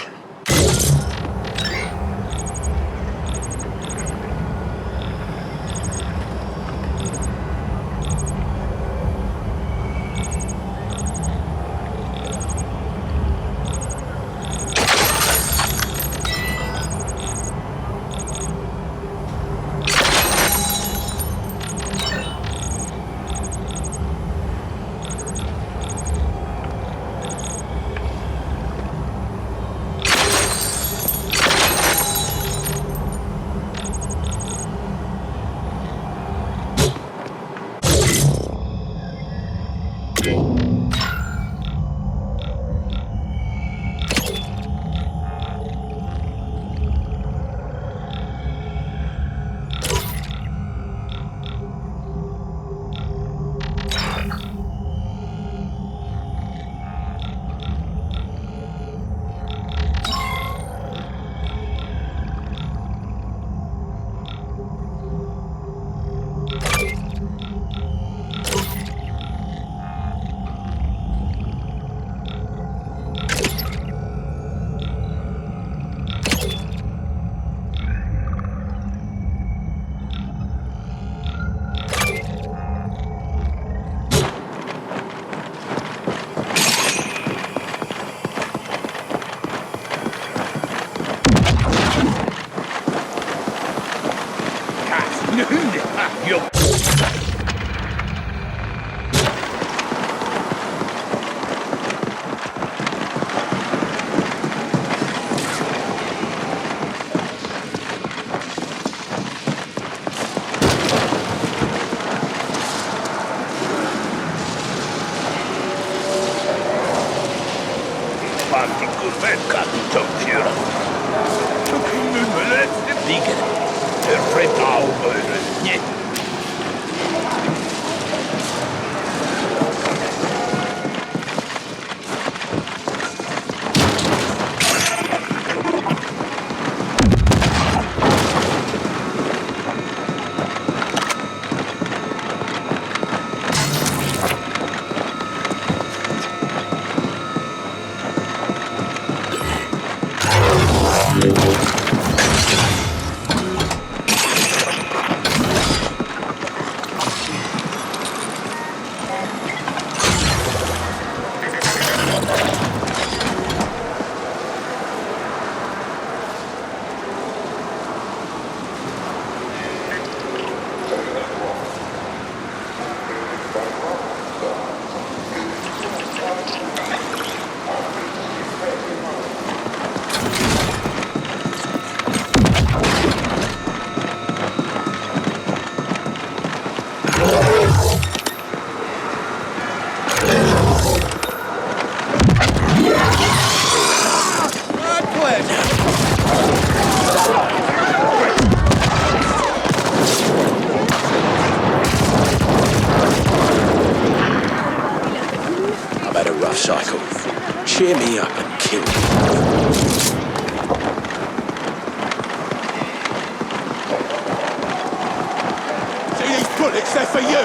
Cheer me up and kill me. See these bullets, they're for you!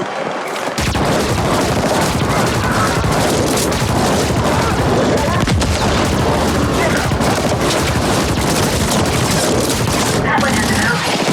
That one has an opening.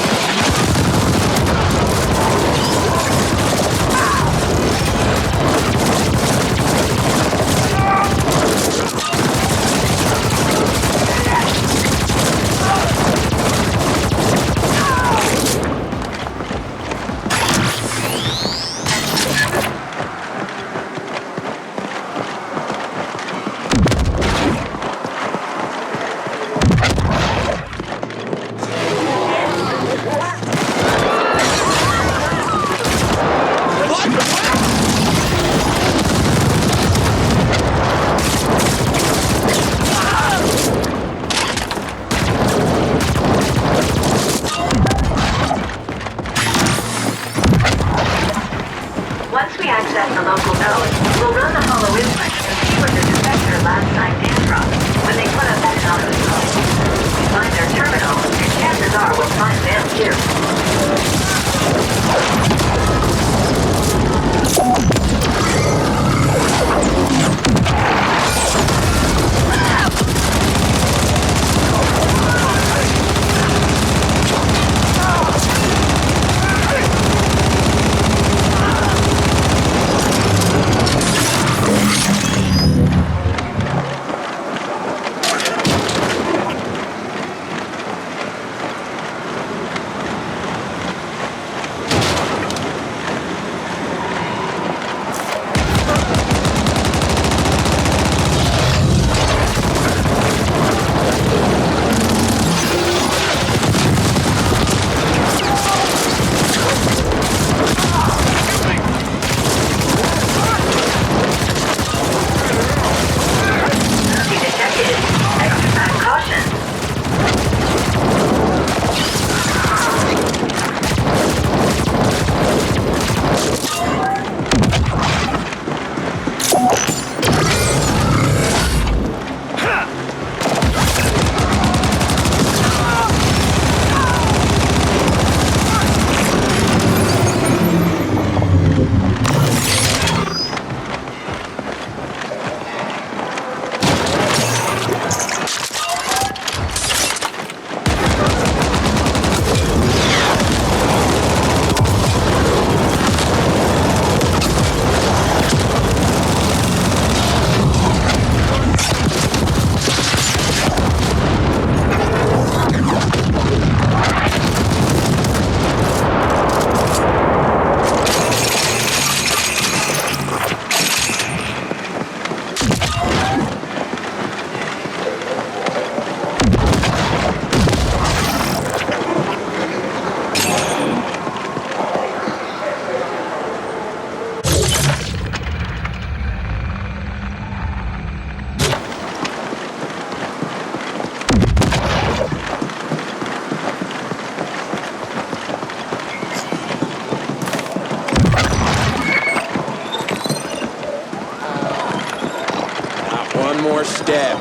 a local node, we'll run the hollow input and see where the defector last time came from when they put up that anonymous code. If we find their terminal, chances are we'll find them too. One more step.